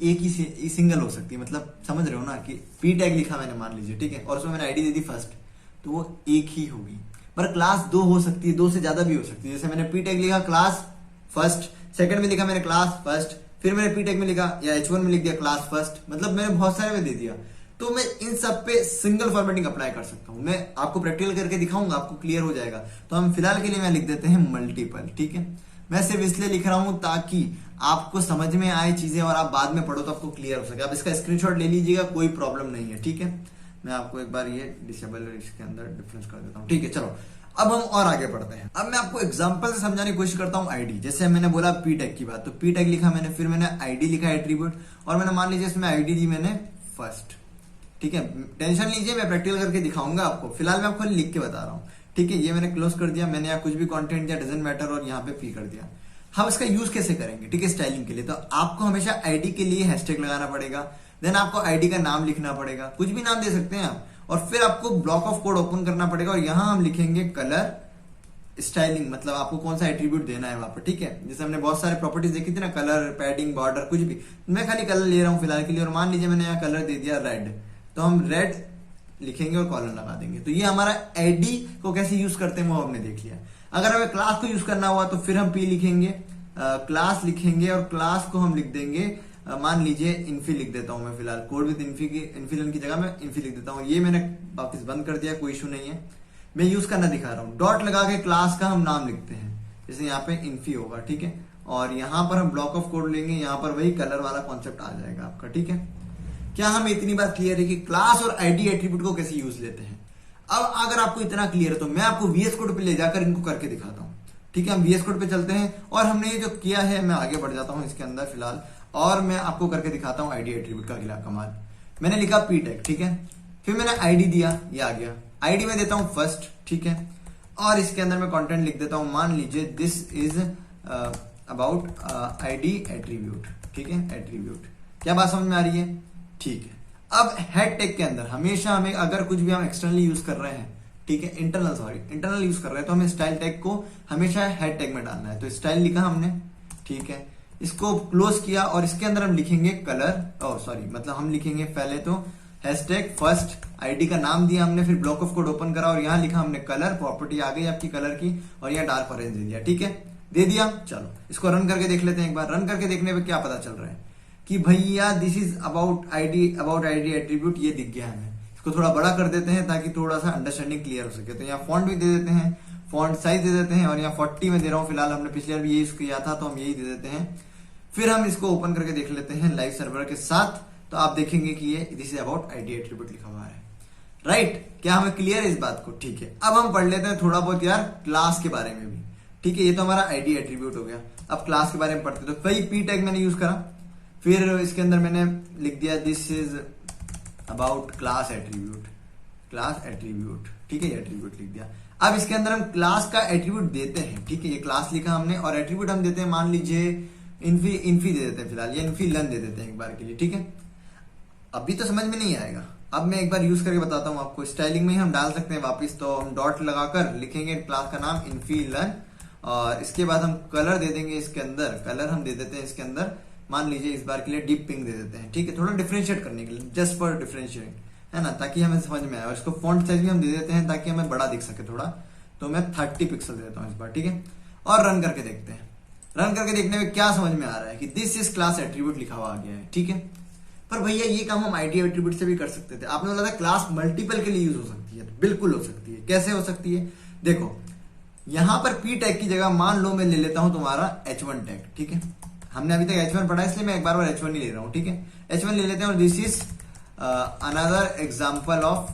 एक ही सिंगल हो सकती है। मतलब समझ रहे हो ना कि पी टैग लिखा मैंने, मान लीजिए, ठीक है, और उसमें मैंने आईडी दे दी फर्स्ट, तो वो एक ही होगी। पर क्लास दो हो सकती है, दो से ज्यादा भी हो सकती है। जैसे मैंने पी टैग लिखा क्लास फर्स्ट, सेकंड में लिखा मैंने क्लास फर्स्ट, फिर मैंने पी टैग में लिखा या H1 में लिख दिया क्लास फर्स्ट, मतलब मैंने बहुत सारे में दे दिया। तो मैं इन सब पे सिंगल फॉर्मेटिंग अप्लाई कर सकता हूं। मैं आपको प्रैक्टिकल करके दिखाऊंगा, आपको क्लियर हो जाएगा। तो हम फिलहाल के लिए मैं लिख देते हैं मल्टीपल। ठीक है, मैं सिर्फ इसलिए लिख रहा हूं ताकि आपको समझ में आए चीजें और आप बाद में पढ़ो तो आपको क्लियर हो सके। आप इसका स्क्रीनशॉट ले लीजिएगा, कोई प्रॉब्लम नहीं है। ठीक है, मैं आपको एक बार ये डिसेबल इसके अंदर डिफरेंस कर देता हूं। ठीक है, चलो अब हम और आगे बढ़ते हैं। अब मैं आपको एग्जांपल से समझाने की कोशिश करता हूं आईडी। जैसे मैंने बोला पी टैग की बात, तो पी टैग लिखा मैंने, फिर मैंने आईडी लिखा एट्रीब्यूट, और मैंने मान लीजिए इसमें आईडी दी मैंने फर्स्ट। ठीक है, टेंशन लीजिए, मैं प्रैक्टिकल करके दिखाऊंगा आपको। फिलहाल मैं आपको लिख के बता रहा हूँ। ठीक है, ये मैंने क्लोज कर दिया, मैंने यहाँ कुछ भी कंटेंट दिया, डजंट मैटर, और यहाँ पे पी कर दिया। हम इसका यूज कैसे करेंगे? ठीक है, स्टाइलिंग के लिए तो आपको हमेशा आईडी के लिए हैशटैग लगाना पड़ेगा, देन आपको आईडी का नाम लिखना पड़ेगा, कुछ भी नाम दे सकते हैं आप, और फिर आपको ब्लॉक ऑफ कोड ओपन करना पड़ेगा और यहां हम लिखेंगे कलर स्टाइलिंग, मतलब आपको कौन सा एट्रीब्यूट देना है वहां पर, ठीक है। जैसे हमने बहुत सारे प्रॉपर्टीज देखी थी ना, कलर, पैडिंग, बॉर्डर, कुछ भी, मैं खाली कलर ले रहा हूं फिलहाल के लिए, और मान लीजिए मैंने यहाँ कलर दे दिया रेड, तो हम रेड लिखेंगे और कॉलम लगा देंगे। तो ये हमारा आईडी को कैसे यूज करते हैं वो हमने देख लिया। अगर हमें क्लास को यूज करना हुआ तो फिर हम पी लिखेंगे, क्लास लिखेंगे, और क्लास को हम लिख देंगे, मान लीजिए इन्फी लिख देता हूं मैं फिलहाल, कोड विद इन्फी की, इन्फिलन की जगह मैं इन्फी लिख देता हूं। ये मैंने वापस बंद कर दिया, कोई इशू नहीं है, मैं यूज करना दिखा रहा हूं। डॉट लगा के क्लास का हम नाम लिखते हैं, जैसे यहाँ पे इन्फी होगा, ठीक है, और यहां पर हम ब्लॉक ऑफ कोड लेंगे, यहां पर वही कलर वाला कॉन्सेप्ट आ जाएगा आपका, ठीक है। क्या हमें इतनी बात क्लियर है कि क्लास और आईडी एट्रीब्यूट को कैसे यूज लेते हैं? अब अगर आपको इतना क्लियर है तो मैं आपको वीएस कोड पे ले जाकर इनको करके दिखाता हूं, ठीक है। हम वीएस कोड पे चलते हैं और हमने ये जो किया है, मैं आगे बढ़ जाता हूं इसके अंदर फिलहाल, और मैं आपको करके दिखाता हूं आईडी एट्रीब्यूट का अगला कमाल। मैंने लिखा पी टैग, ठीक है, फिर मैंने आईडी दिया, ये आ गया, आईडी में देता हूं फर्स्ट, ठीक है, और इसके अंदर मैं कंटेंट लिख देता हूं, मान लीजिए this is about ID attribute, ठीक है, एट्रीब्यूट। क्या बात समझ में आ रही है? ठीक है। अब हेड टैग के अंदर हमेशा हमें, अगर कुछ भी हम एक्सटर्नली यूज कर रहे हैं, ठीक है, इंटरनल यूज कर रहे हैं, तो हमें स्टाइल टैग को हमेशा हेड टैग में डालना है। तो स्टाइल लिखा हमने, ठीक है, इसको क्लोज किया और इसके अंदर हम लिखेंगे कलर, मतलब हम लिखेंगे पहले तो हैशटैग फर्स्ट, आईडी का नाम दिया हमने, फिर ब्लॉक ऑफ कोड ओपन करा और यहां लिखा हमने कलर, प्रॉपर्टी आ गई आपकी कलर की, और यह डार्क ऑरेंज दे दिया, ठीक है, दे दिया। चलो इसको रन करके देख लेते हैं एक बार। रन करके देखने पे क्या पता चल रहा है कि भैया this is about ID attribute, ये दिख गया हमें। इसको थोड़ा बड़ा कर देते हैं ताकि थोड़ा सा अंडरस्टैंडिंग क्लियर हो सके। तो यहाँ फॉन्ट भी दे देते हैं, फॉन्ट साइज दे देते हैं, और यहाँ 40 में दे रहा हूँ फिलहाल, हमने पिछले बार भी यही किया था तो हम यही दे देते हैं। फिर हम इसको ओपन करके देख लेते हैं लाइव सर्वर के साथ, तो आप देखेंगे कि ये this is about ID attribute लिखा हुआ है, राइट। क्या हमें क्लियर है इस बात को? ठीक है। अब हम पढ़ लेते हैं थोड़ा बहुत यार क्लास के बारे में भी, ठीक है। ये तो हमारा आईडी एट्रीब्यूट हो गया, अब क्लास के बारे में पढ़ते। तो वही पी टैग मैंने यूज करा, फिर इसके अंदर मैंने लिख दिया this is about class attribute, ठीक है, ये एट्रीब्यूट लिख दिया। अब इसके अंदर हम क्लास का एट्रीब्यूट देते हैं, ठीक है, ये क्लास लिखा हमने, और एट्रीब्यूट हम देते हैं, मान लीजिए इन्फी दे देते हैं फिलहाल, ये इन्फी लन दे देते हैं एक बार के लिए, ठीक है। अभी तो समझ में नहीं आएगा, अब मैं एक बार यूज करके बताता हूं आपको। स्टाइलिंग में ही हम डाल सकते हैं वापस, तो हम डॉट लगाकर लिखेंगे क्लास का नाम इन्फी लन, और इसके बाद हम कलर दे देंगे इसके अंदर, कलर हम दे देते हैं इसके अंदर, मान लीजिए इस बार के लिए डीप पिंक दे देते हैं, ठीक है, थोड़ा डिफरेंशिएट करने के लिए, जस्ट फॉर डिफरेंशिएट, है ना, ताकि हमें समझ में आए। और इसको फॉन्ट साइज भी हम दे देते हैं ताकि हमें बड़ा दिख सके थोड़ा, तो मैं 30 पिक्सल दे देता हूं इस बार, ठीक है, और रन करके देखते हैं। रन करके देखने में क्या समझ में आ रहा है कि दिस इज क्लास एट्रीब्यूट लिखा हुआ आ गया है, ठीक है। पर भैया ये काम हम आईडी एट्रीब्यूट से भी कर सकते थे। आपने बोला था क्लास मल्टीपल के लिए यूज हो सकती है, तो बिल्कुल हो सकती है। कैसे हो सकती है? देखो, यहां पर पी टैग की जगह मान लो मैं ले लेता हूं तुम्हारा h1 टैग, ठीक है, हमने अभी तक h1 पढ़ा इसलिए मैं एक बार h1 ही ले रहा हूं, ठीक है, h1 ले लेते हैं, और this is another example of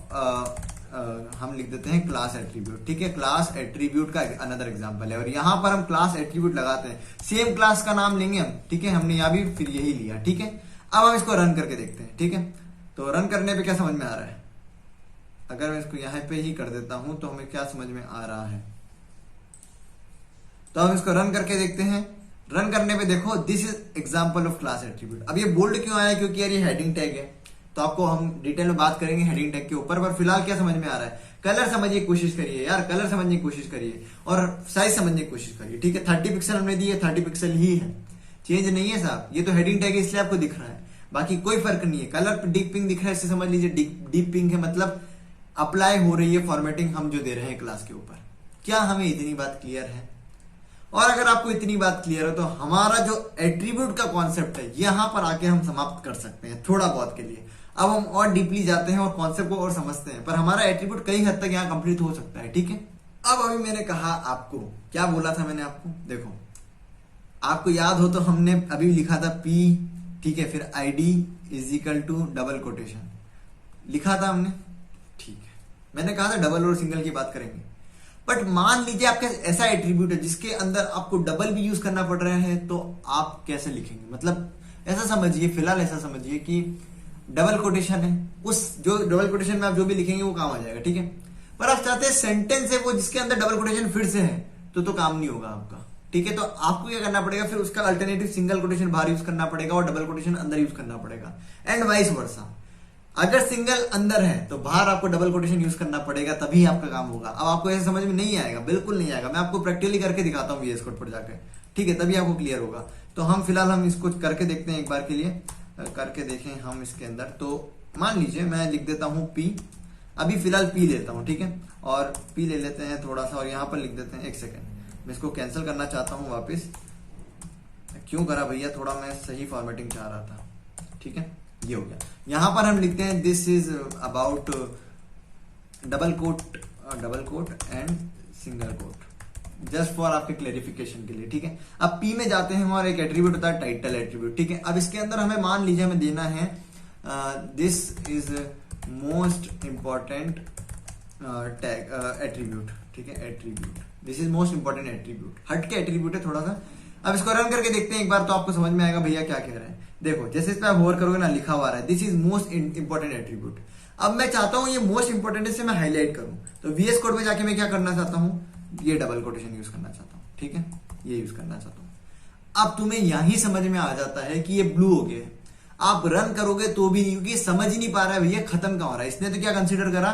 हम लिख देते हैं क्लास एट्रीब्यूट, ठीक है, क्लास एट्रीब्यूट का अनदर एग्जांपल है, और यहां पर हम क्लास एट्रीब्यूट लगाते हैं, सेम क्लास का नाम लेंगे हम, ठीक है, हमने यहां भी फिर यही लिया, ठीक है। अब हम इसको रन करके देखते हैं, ठीक है। तो रन करने पे क्या समझ में आ रहा है? अगर मैं इसको यहां पे ही कर देता हूं तो हमें क्या समझ में आ रहा है? तो हम इसको रन करके देखते हैं। रन करने पे देखो this is example of class attribute. अब ये बोल्ड क्यों आया? क्योंकि यार ये हेडिंग टैग है, तो आपको हम डिटेल में बात करेंगे हेडिंग टैग के ऊपर, पर फिलहाल क्या समझ में आ रहा है? कलर समझने की कोशिश करिए यार, कलर समझने की कोशिश करिए, और साइज समझने की कोशिश करिए, ठीक है। 30 पिक्सल हमने दी है, 30 पिक्सल ही है, चेंज नहीं है साहब। ये तो हेडिंग टैग है इसलिए आपको दिख रहा है, बाकी कोई फर्क नहीं है। कलर डीप पिंक दिख रहा है, इससे समझ लीजिए डीप पिंक है, मतलब अप्लाई हो रही है फॉर्मेटिंग हम जो दे रहे हैं क्लास के ऊपर। क्या हमें इतनी बात क्लियर है? और अगर आपको इतनी बात क्लियर है तो हमारा जो एट्रीब्यूट का कॉन्सेप्ट है यहां पर आके हम समाप्त कर सकते हैं थोड़ा बहुत के लिए। अब हम और डीपली जाते हैं और कॉन्सेप्ट को और समझते हैं, पर हमारा एट्रीब्यूट कई हद तक यहाँ कंप्लीट हो सकता है, ठीक है। अब अभी मैंने कहा आपको, क्या बोला था मैंने आपको? देखो, आपको याद हो तो हमने अभी लिखा था P, ठीक है, फिर ID is equal to double quotation लिखा था हमने, ठीक है। मैंने कहा था डबल और सिंगल की बात करेंगे, बट मान लीजिए आपका ऐसा एट्रीब्यूट है जिसके अंदर आपको डबल भी यूज करना पड़ रहा है, तो आप कैसे लिखेंगे? मतलब ऐसा समझिए, फिलहाल ऐसा समझिए कि डबल कोटेशन है, उस जो डबल कोटेशन में आप जो भी लिखेंगे वो काम आ जाएगा, ठीक है। पर आप चाहते हैं सेंटेंस है वो जिसके अंदर डबल कोटेशन फिर से है, तो काम नहीं होगा आपका, ठीक है। तो आपको क्या करना पड़ेगा, फिर उसका अल्टरनेटिव सिंगल कोटेशन बाहर यूज करना पड़ेगा और डबल कोटेशन अंदर यूज करना पड़ेगा, एंड वाइस वर्सा। अगर सिंगल अंदर है तो बाहर आपको डबल कोटेशन यूज करना पड़ेगा, तभी आपका काम होगा। अब आपको ऐसे समझ में नहीं आएगा, बिल्कुल नहीं आएगा, मैं आपको प्रैक्टिकली करके दिखाता हूँ VS कोड पर जाकर, ठीक है, तभी आपको क्लियर होगा। तो हम फिलहाल हम इसको करके देखते हैं एक बार के लिए, करके देखें हम इसके अंदर। तो मान लीजिए मैं लिख देता हूं P, अभी फिलहाल P लेता हूं, ठीक है, और P ले लेते हैं थोड़ा सा, और यहां पर लिख देते हैं, एक सेकेंड, मैं इसको कैंसिल करना चाहता हूं वापस। क्यों करा भैया, थोड़ा मैं सही फॉर्मेटिंग चाह रहा था, ठीक है, ये हो गया। यहां पर हम लिखते हैं this is about double quote and single quote, just for आपके क्लेरिफिकेशन के लिए, ठीक है। अब P में जाते हैं और एक एट्रीब्यूट होता है टाइटल एट्रीब्यूट, ठीक है। अब इसके अंदर हमें मान लीजिए हमें देना है this is most important tag attribute, ठीक है, attribute, this is most important attribute, हट के एट्रीब्यूट है थोड़ा सा। अब इसको रन करके देखते हैं एक बार, तो आपको समझ में आएगा भैया क्या कह रहे हैं। देखो जैसे इस पे आप होवर करोगे ना, लिखा हुआ है this is most important attribute. अब मैं चाहता हूं ये मोस्ट इंपॉर्टेंट से मैं हाईलाइट करूं, तो VS कोड में जाके मैं क्या करना चाहता हूं, ये डबल कोटेशन यूज करना चाहता हूं, ठीक है, ये यूज करना चाहता हूं। अब तुम्हें यही समझ में आ जाता है कि ये ब्लू हो गया है। आप रन करोगे तो भी नहीं, क्योंकि समझ ही नहीं पा रहा है भैया खत्म कहां हो रहा है। इसने तो क्या कंसीडर करा,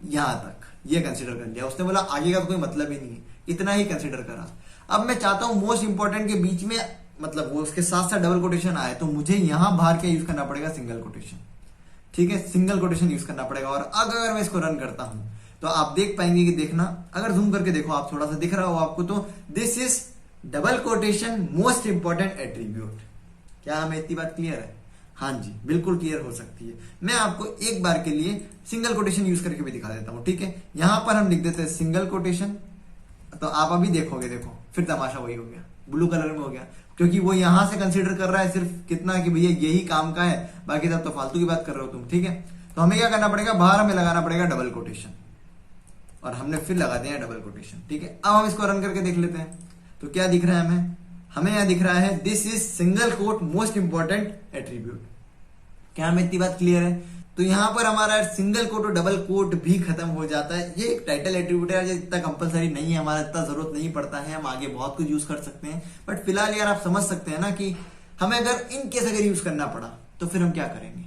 यहां तक ये कंसीडर कर लिया, उसने बोला आगे का तो कोई मतलब ही नहीं है, इतना ही कंसीडर करा। अब मैं चाहता हूं मोस्ट इंपॉर्टेंट के बीच में, मतलब वो उसके साथ साथ डबल कोटेशन आए, तो मुझे यहां बाहर क्या यूज करना पड़ेगा, सिंगल कोटेशन, ठीक है, सिंगल कोटेशन यूज करना पड़ेगा। और अगर मैं इसको रन करता हूं तो आप देख पाएंगे कि, देखना अगर जूम करके देखो आप, थोड़ा सा दिख रहा हो आपको, तो this is double quotation most important attribute. क्या हमें इतनी बात क्लियर है? हाँ जी, बिल्कुल क्लियर हो सकती है। मैं आपको एक बार के लिए सिंगल कोटेशन यूज करके भी दिखा देता हूं, ठीक है। यहां पर हम लिख देते हैं सिंगल कोटेशन, तो आप अभी देखोगे, देखो फिर तमाशा वही हो गया, ब्लू कलर में हो गया, क्योंकि वो यहां से कंसीडर कर रहा है सिर्फ कितना कि भैया यही काम का है, बाकी सब तो फालतू की बात कर रहे हो तुम, ठीक है। तो हमें क्या करना पड़ेगा, बाहर हमें लगाना पड़ेगा डबल कोटेशन, और हमने फिर लगा दिया डबल कोटेशन, ठीक है। अब हम इसको रन करके देख लेते हैं, तो क्या दिख रहा है हमें यहां दिख रहा है this is single quote most important attribute. क्या हमें इतनी बात क्लियर है? तो यहां पर हमारा सिंगल कोट और डबल कोट भी खत्म हो जाता है। ये एक टाइटल एट्रीब्यूट है, इतना कंपलसरी नहीं है, हमारा इतना जरूरत नहीं पड़ता है, हम आगे बहुत कुछ यूज कर सकते हैं। बट फिलहाल यार आप समझ सकते हैं ना कि हमें अगर इन केस अगर यूज करना पड़ा तो फिर हम क्या करेंगे।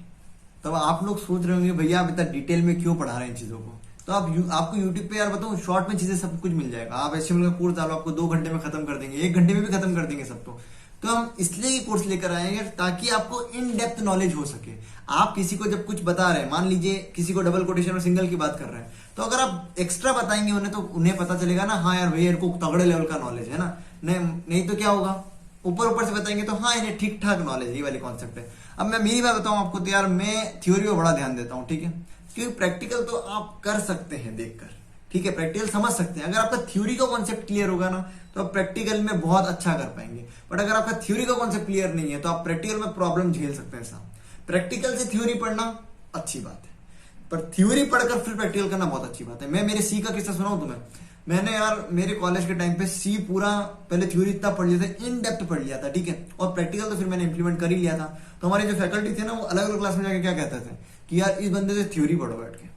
तो आप लोग सोच रहे होंगे भैया आप इतना डिटेल में क्यों पढ़ा रहे हैं इन चीजों को। तो आपको यूट्यूब पे यार बताऊं, शॉर्ट में चीजें सब कुछ मिल जाएगा। आप HTML का कोर्स डालो, आपको 2 घंटे में खत्म कर देंगे, 1 घंटे में भी खत्म कर देंगे सबको। तो हम इसलिए कोर्स लेकर आएंगे ताकि आपको इन डेप्थ नॉलेज हो सके। आप किसी को जब कुछ बता रहे हैं, मान लीजिए किसी को डबल कोटेशन और सिंगल की बात कर रहे हैं, तो अगर आप एक्स्ट्रा बताएंगे उन्हें, तो उन्हें पता चलेगा ना, हाँ यार भैया इनको तगड़े लेवल का नॉलेज है ना। नहीं तो क्या होगा, ऊपर से बताएंगे तो हाँ इन्हें ठीक ठाक नॉलेज है, ये वाली कॉन्सेप्ट है। अब मैं मेरी बात बताऊं आपको, तो यार मैं थ्योरी पे बड़ा ध्यान देता हूं, ठीक है, क्योंकि प्रैक्टिकल तो आप कर सकते हैं देखकर, ठीक है, प्रैक्टिकल समझ सकते हैं। अगर आपका थ्योरी का कॉन्सेप्ट क्लियर होगा ना, तो आप प्रैक्टिकल में बहुत अच्छा कर पाएंगे। बट अगर आपका थ्योरी का कॉन्सेप्ट क्लियर नहीं है, तो आप प्रैक्टिकल में प्रॉब्लम झेल सकते हैं साहब। प्रैक्टिकल से थ्योरी पढ़ना अच्छी बात है, पर थ्योरी पढ़कर फिर प्रैक्टिकल करना बहुत अच्छी बात है। मैं मेरे सी का किस्सा सुनाऊं तुम्हें। मैंने यार मेरे कॉलेज के टाइम पे सी पूरा, पहले थ्योरी इतना पढ़ लिया था, इन डेप्थ पढ़ लिया था, ठीक है, और प्रैक्टिकल तो फिर मैंने इंप्लीमेंट कर ही लिया था। तो हमारे जो फैकल्टी थे ना, वो अलग अलग क्लास में जाके क्या कहते थे कि यार इस बंदे से थ्योरी पढ़ो बैठ के।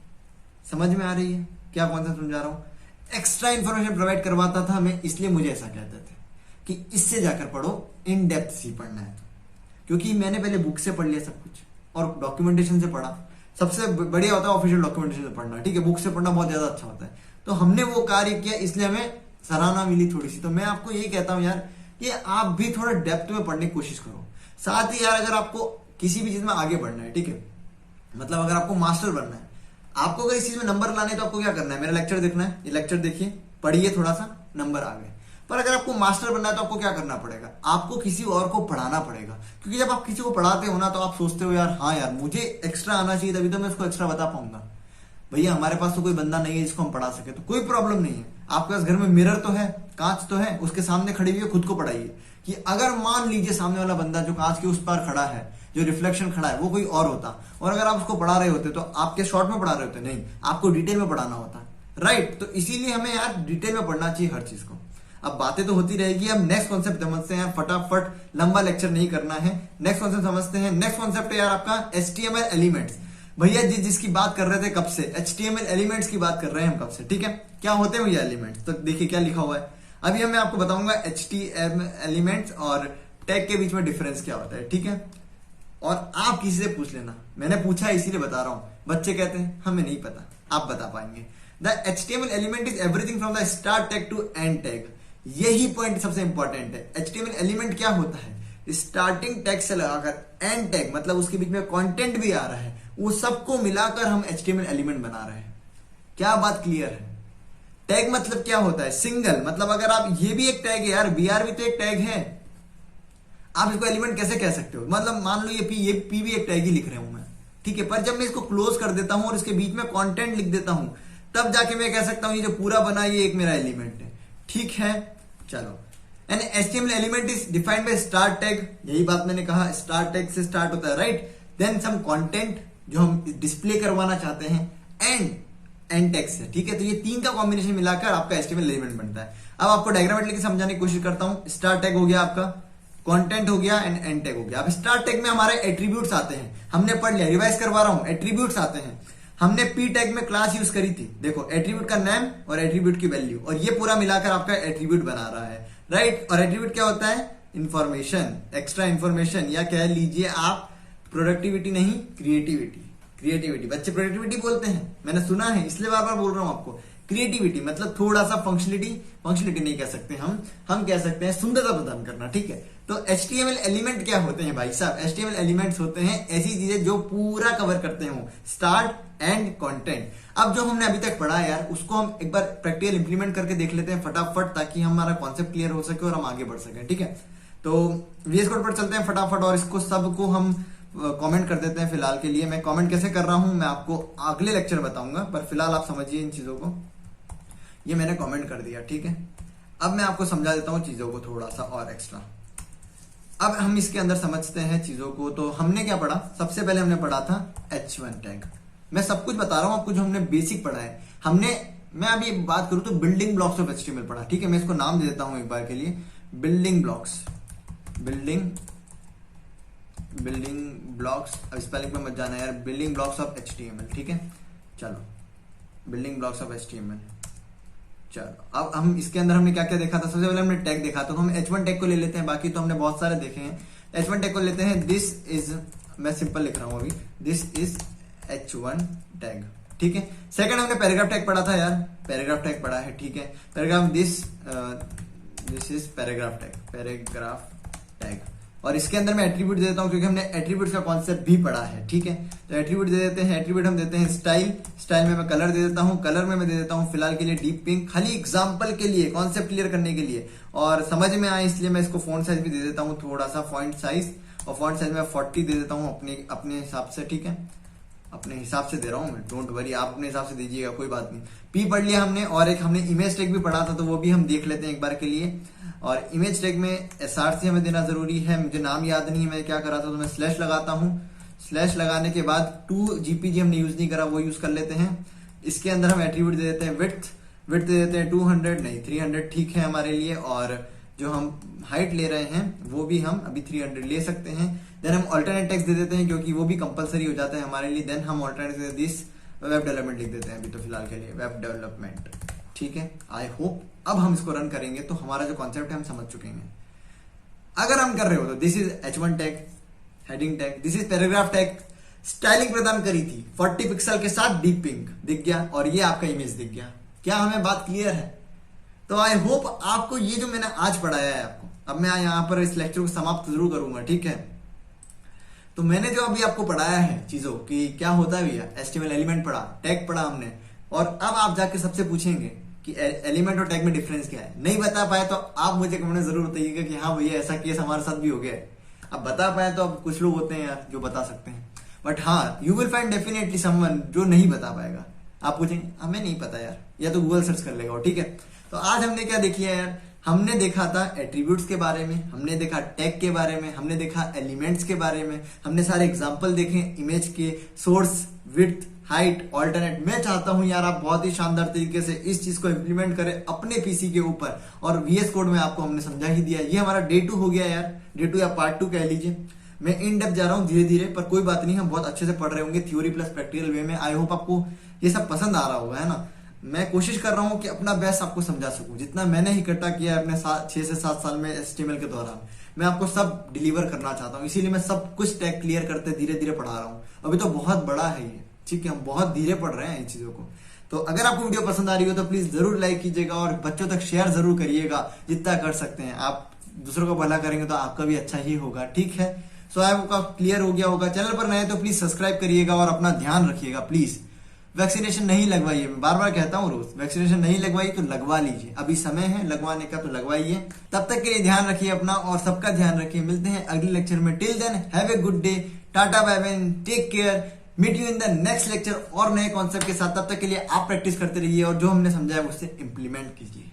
समझ में आ रही है क्या कॉन्सेप्ट समझा रहा हूं? एक्स्ट्रा इंफॉर्मेशन प्रोवाइड करवाता था मैं, इसलिए मुझे ऐसा कहते थे कि इससे जाकर पढ़ो, इन डेप्थ सी पढ़ना है। क्योंकि मैंने पहले बुक से पढ़ लिया सब कुछ और डॉक्यूमेंटेशन से पढ़ा। सबसे बढ़िया होता है ऑफिशियल डॉक्यूमेंटेशन से पढ़ना, ठीक है, बुक से पढ़ना बहुत ज्यादा अच्छा होता है। तो हमने वो कार्य किया, इसलिए हमें सराहना मिली थोड़ी सी। तो मैं आपको यही कहता हूं यार कि आप भी थोड़ा डेप्थ में पढ़ने की कोशिश करो। साथ ही यार अगर आपको किसी भी चीज में आगे बढ़ना है, ठीक है, मतलब अगर आपको मास्टर बनना है, आपको अगर इस चीज में नंबर लाने तो आपको क्या करना है, मेरा लेक्चर देखना है, ये लेक्चर देखिए, पढ़िए, थोड़ा सा नंबर आ गए। पर अगर आपको मास्टर बनना है तो आपको क्या करना पड़ेगा, आपको किसी और को पढ़ाना पड़ेगा। क्योंकि जब आप किसी को पढ़ाते हो ना, तो आप सोचते हो यार हाँ यार मुझे एक्स्ट्रा आना चाहिए, तभी तो मैं उसको एक्स्ट्रा बता पाऊंगा। भैया हमारे पास तो कोई बंदा नहीं है जिसको हम पढ़ा सके, तो कोई प्रॉब्लम नहीं है। आपके पास घर में मिरर तो है, कांच तो है, उसके सामने खड़ी हुई है, खुद को पढ़ाइए। कि अगर मान लीजिए सामने वाला बंदा जो कांच के उस पार खड़ा है, जो रिफ्लेक्शन खड़ा है, वो कोई और होता, और अगर आप उसको पढ़ा रहे होते तो आपके शॉर्ट में पढ़ा रहे होते, नहीं, आपको डिटेल में पढ़ाना होता, राइट। तो इसीलिए हमें यार डिटेल में पढ़ना चाहिए हर चीज को। अब बातें तो होती रहेगी, हम नेक्स्ट कॉन्सेप्ट समझते हैं। फटाफट, लंबा लेक्चर नहीं करना है, नेक्स्ट कॉन्सेप्ट समझते हैं। नेक्स्ट कॉन्सेप्ट है यार आपका HTML एलिमेंट्स। भैया जिसकी बात कर रहे थे कब से, HTML एलिमेंट्स की बात कर रहे हैं हम कब से, ठीक है। क्या होते हैं ये एलिमेंट्स, तो देखिए क्या लिखा हुआ है। अभी मैं आपको बताऊंगा HTML एलिमेंट्स और टैग के बीच में डिफरेंस क्या होता है, ठीक है। और आप किसी से पूछ लेना, मैंने पूछा इसीलिए बता रहा हूं। बच्चे कहते हैं हमें नहीं पता, आप बता पाएंगे। The HTML element is everything from the start tag to end tag. यही पॉइंट सबसे इंपॉर्टेंट है। HTML एलिमेंट क्या होता है? स्टार्टिंग टैग से लगाकर एंड टैग, मतलब उसके बीच में कंटेंट भी आ रहा है, वो सबको मिलाकर हम HTML एलिमेंट बना रहे हैं। क्या बात क्लियर है? टैग मतलब क्या होता है? सिंगल, मतलब अगर आप, ये भी एक टैग है यार, BR भी तो एक टैग है। आप इसको एलिमेंट कैसे कह सकते हो? मतलब मान लो ये P भी एक टैग ही लिख रहा हूं मैं, ठीक है, पर जब मैं इसको क्लोज कर देता हूं और इसके बीच में कंटेंट लिख देता हूं, तब जाके मैं कह सकता हूं ये जो पूरा बना ये एक मेरा एलिमेंट है, ठीक है। चलो, an HTML element is defined by start tag. यही बात मैंने कहा, स्टार्ट टैग से स्टार्ट होता है, राइट। देन सम कंटेंट जो हम डिस्प्ले करवाना चाहते हैं, एंड टैग से, ठीक है। तो ये तीन का कॉम्बिनेशन मिलाकर आपका HTML एलिमेंट बनता है। अब आपको डायग्रामेटिकली समझाने की कोशिश करता हूं। स्टार्ट टैग हो गया आपका, कंटेंट हो गया एंड एंड टैग हो गया। अब स्टार्ट टैग में हमारे एट्रीब्यूट्स आते हैं, हमने पढ़ लिया, रिवाइज करवा रहा हूं। एट्रीब्यूट्स आते हैं, हमने P टैग में क्लास यूज करी थी, देखो एट्रीब्यूट का नेम और एट्रीब्यूट की वैल्यू, और ये पूरा मिलाकर आपका एट्रीब्यूट बना रहा है, राइट। और एट्रीब्यूट क्या होता है? इंफॉर्मेशन, एक्स्ट्रा इंफॉर्मेशन, या कह लीजिए आप प्रोडक्टिविटी नहीं, क्रिएटिविटी। क्रिएटिविटी, बच्चे प्रोडक्टिविटी बोलते हैं, मैंने सुना है, इसलिए बार बार बोल रहा हूं आपको। क्रिएटिविटी मतलब थोड़ा सा फंक्शनलिटी नहीं कह सकते हम कह सकते हैं सुंदरता प्रदान करना, ठीक है। तो HTML एलिमेंट क्या होते हैं भाई साहब? HTML एलिमेंट्स होते हैं ऐसी चीजें जो पूरा कवर करते हो, स्टार्ट एंड कंटेंट। अब जो हमने अभी तक पढ़ा है यार, उसको हम एक बार प्रैक्टिकल इंप्लीमेंट करके देख लेते हैं फटाफट, ताकि हमारा कॉन्सेप्ट क्लियर हो सके और हम आगे बढ़ सके, ठीक है। तो VS कोड पर चलते हैं फटाफट, और इसको सबको हम कमेंट कर देते हैं। फिलहाल के लिए मैं कमेंट कैसे कर रहा हूं मैं आपको अगले लेक्चर बताऊंगा, पर फिलहाल आप समझिए इन चीजों को। ये मैंने कमेंट कर दिया, ठीक है। अब मैं आपको समझा देता हूं चीजों को थोड़ा सा और एक्स्ट्रा। अब हम इसके अंदर समझते हैं चीजों को। तो हमने क्या पढ़ा? सबसे पहले हमने पढ़ा था H1 टैग। मैं सब कुछ बता रहा हूं आपको, जो हमने बेसिक पढ़ा है। मैं अभी बात करूं तो बिल्डिंग ब्लॉक्स ऑफ HTML पढ़ा, ठीक है। मैं इसको नाम दे देता हूं एक बार के लिए, बिल्डिंग ब्लॉक्स। बिल्डिंग ब्लॉक्स, अब स्पेलिंग पे मत जाना यार, बिल्डिंग ब्लॉक्स ऑफ HTML, ठीक है। चलो, बिल्डिंग ब्लॉक्स ऑफ HTML। चलो, अब हम इसके अंदर हमने क्या क्या देखा था? सबसे पहले हमने टैग देखा, तो हम H1 टैग को ले लेते हैं, बाकी तो हमने बहुत सारे देखे हैं। H1 टैग को लेते हैं, दिस इज, मैं सिंपल लिख रहा हूं अभी, दिस इज H1 टैग, ठीक है। सेकंड हमने पैराग्राफ टैग पढ़ा था यार, पैराग्राफ टैग पढ़ा है, ठीक है। Paragraph, this is paragraph tag. और इसके अंदर मैं एट्रीब्यूट दे देता हूं, क्योंकि हमने एट्रीब्यूट का कॉन्सेप्ट भी पढ़ा है, ठीक है। तो एट्रीब्यूट दे देते हैं, एट्रीब्यूट हम देते हैं स्टाइल में मैं कलर दे देता हूं, कलर में मैं दे देता हूं फिलहाल के लिए डीप पिंक, खाली एग्जांपल के लिए, कॉन्सेप्ट क्लियर करने के लिए और समझ में आए, इसलिए मैं इसको फॉन्ट साइज भी दे देता हूं, थोड़ा सा फॉन्ट साइज, और फॉन्ट साइज में 40 दे देता हूं अपने हिसाब से, ठीक है। अपने हिसाब से दे रहा हूं मैं, डोंट वरी, आप अपने हिसाब से दीजिएगा, कोई बात नहीं। P पढ़ लिया हमने, और एक हमने इमेज टैग भी पढ़ा था, तो वो भी हम देख लेते हैं एक बार के लिए। और इमेज टैग में SRC हमें देना जरूरी है, मुझे नाम याद नहीं है मैं क्या करा था, तो मैं स्लैश लगाता हूं। स्लैश लगाने के बाद 2GPG हमने यूज नहीं करा, वो यूज कर लेते हैं। इसके अंदर हम एट्रीब्यूट दे देते हैं विड्थ दे देते हैं 200 नहीं 300, ठीक है हमारे लिए। और जो हम हाइट ले रहे हैं वो भी हम अभी 300 ले सकते हैं। देन हम ऑल्टरनेट टेक्स्ट दे देते हैं, क्योंकि वो भी कंपलसरी हो जाता है हमारे लिए। देन हम ऑल्टरनेट दिस वेब डेवलपमेंट लिख देते हैं अभी तो फिलहाल के लिए, वेब डेवलपमेंट, ठीक है। आई होप अब हम इसको रन करेंगे तो हमारा जो कॉन्सेप्ट है हम समझ चुके हैं। अगर हम कर रहे हो तो this is H1 tag, heading tag, this is paragraph tag, styling प्रदान करी थी 40 पिक्सल के साथ, डीप पिंक दिख गया, और ये आपका इमेज दिख गया। क्या हमें बात क्लियर है? तो आई होप आपको ये जो मैंने आज पढ़ाया है आपको, अब मैं यहां पर इस लेक्चर को समाप्त जरूर करूंगा, ठीक है। तो मैंने जो अभी आपको पढ़ाया है चीजों की क्या होता है भैया, HTML एलिमेंट पढ़ा, टैग पढ़ा हमने, और अब आप जाके सबसे पूछेंगे कि एलिमेंट और टैग में डिफरेंस क्या है। नहीं बता पाए तो आप मुझे कमेंट में जरूर बताइएगा कि हाँ भैया ऐसा केस हमारे साथ भी हो गया है। अब बता पाए तो अब कुछ लोग होते हैं यार जो बता सकते हैं, बट हाँ you will find definitely someone जो नहीं बता पाएगा। आप पूछेंगे हमें नहीं पता यार, या तो गूगल सर्च कर लेगा, ठीक है। तो आज हमने क्या देखी है यार, हमने देखा था एट्रीब्यूट्स के बारे में, हमने देखा टैग के बारे में, हमने देखा एलिमेंट्स के बारे में, हमने सारे एग्जांपल देखे इमेज के, सोर्स, विड्थ, हाइट, ऑल्टरनेट। मैं चाहता हूं यार आप बहुत ही शानदार तरीके से इस चीज को इंप्लीमेंट करें अपने पीसी के ऊपर, और VS कोड में आपको हमने समझा ही दिया। ये हमारा डे 2 हो गया यार, डे 2 या पार्ट 2 कह लीजिए। मैं इन डेप्थ जा रहा हूं धीरे धीरे, पर कोई बात नहीं, हम बहुत अच्छे से पढ़ रहे होंगे थ्योरी प्लस प्रैक्टिकल वे में। आई होप आपको ये सब पसंद आ रहा होगा, है ना। मैं कोशिश कर रहा हूँ कि अपना बेस्ट आपको समझा सकूं, जितना मैंने इकट्ठा किया है अपने 6 से 7 साल में HTML के दौरान, मैं आपको सब डिलीवर करना चाहता हूँ। इसीलिए मैं सब कुछ टैग क्लियर करते धीरे धीरे पढ़ा रहा हूँ। अभी तो बहुत बड़ा है ये, ठीक है, हम बहुत धीरे पढ़ रहे हैं इन चीजों को। तो अगर आपको वीडियो पसंद आ रही हो तो प्लीज जरूर लाइक कीजिएगा और बच्चों तक शेयर जरूर करिएगा जितना कर सकते हैं। आप दूसरों को भला करेंगे तो आपका भी अच्छा ही होगा, ठीक है। सो आई होप आपका क्लियर हो गया होगा। चैनल पर नए तो प्लीज सब्सक्राइब करिएगा और अपना ध्यान रखिएगा प्लीज। वैक्सीनेशन नहीं लगवाइए, मैं बार बार कहता हूँ रोज, वैक्सीनेशन नहीं लगवाई तो लगवा लीजिए, अभी समय है लगवाने का तो लगवाइए। तब तक के लिए ध्यान रखिए अपना और सबका ध्यान रखिए। मिलते हैं अगले लेक्चर में। Till then have a good day, tata bye bye, take care, meet you in the next lecture और नए कॉन्सेप्ट के साथ। तब तक के लिए आप प्रैक्टिस करते रहिए और जो हमने समझाया उससे इंप्लीमेंट कीजिए।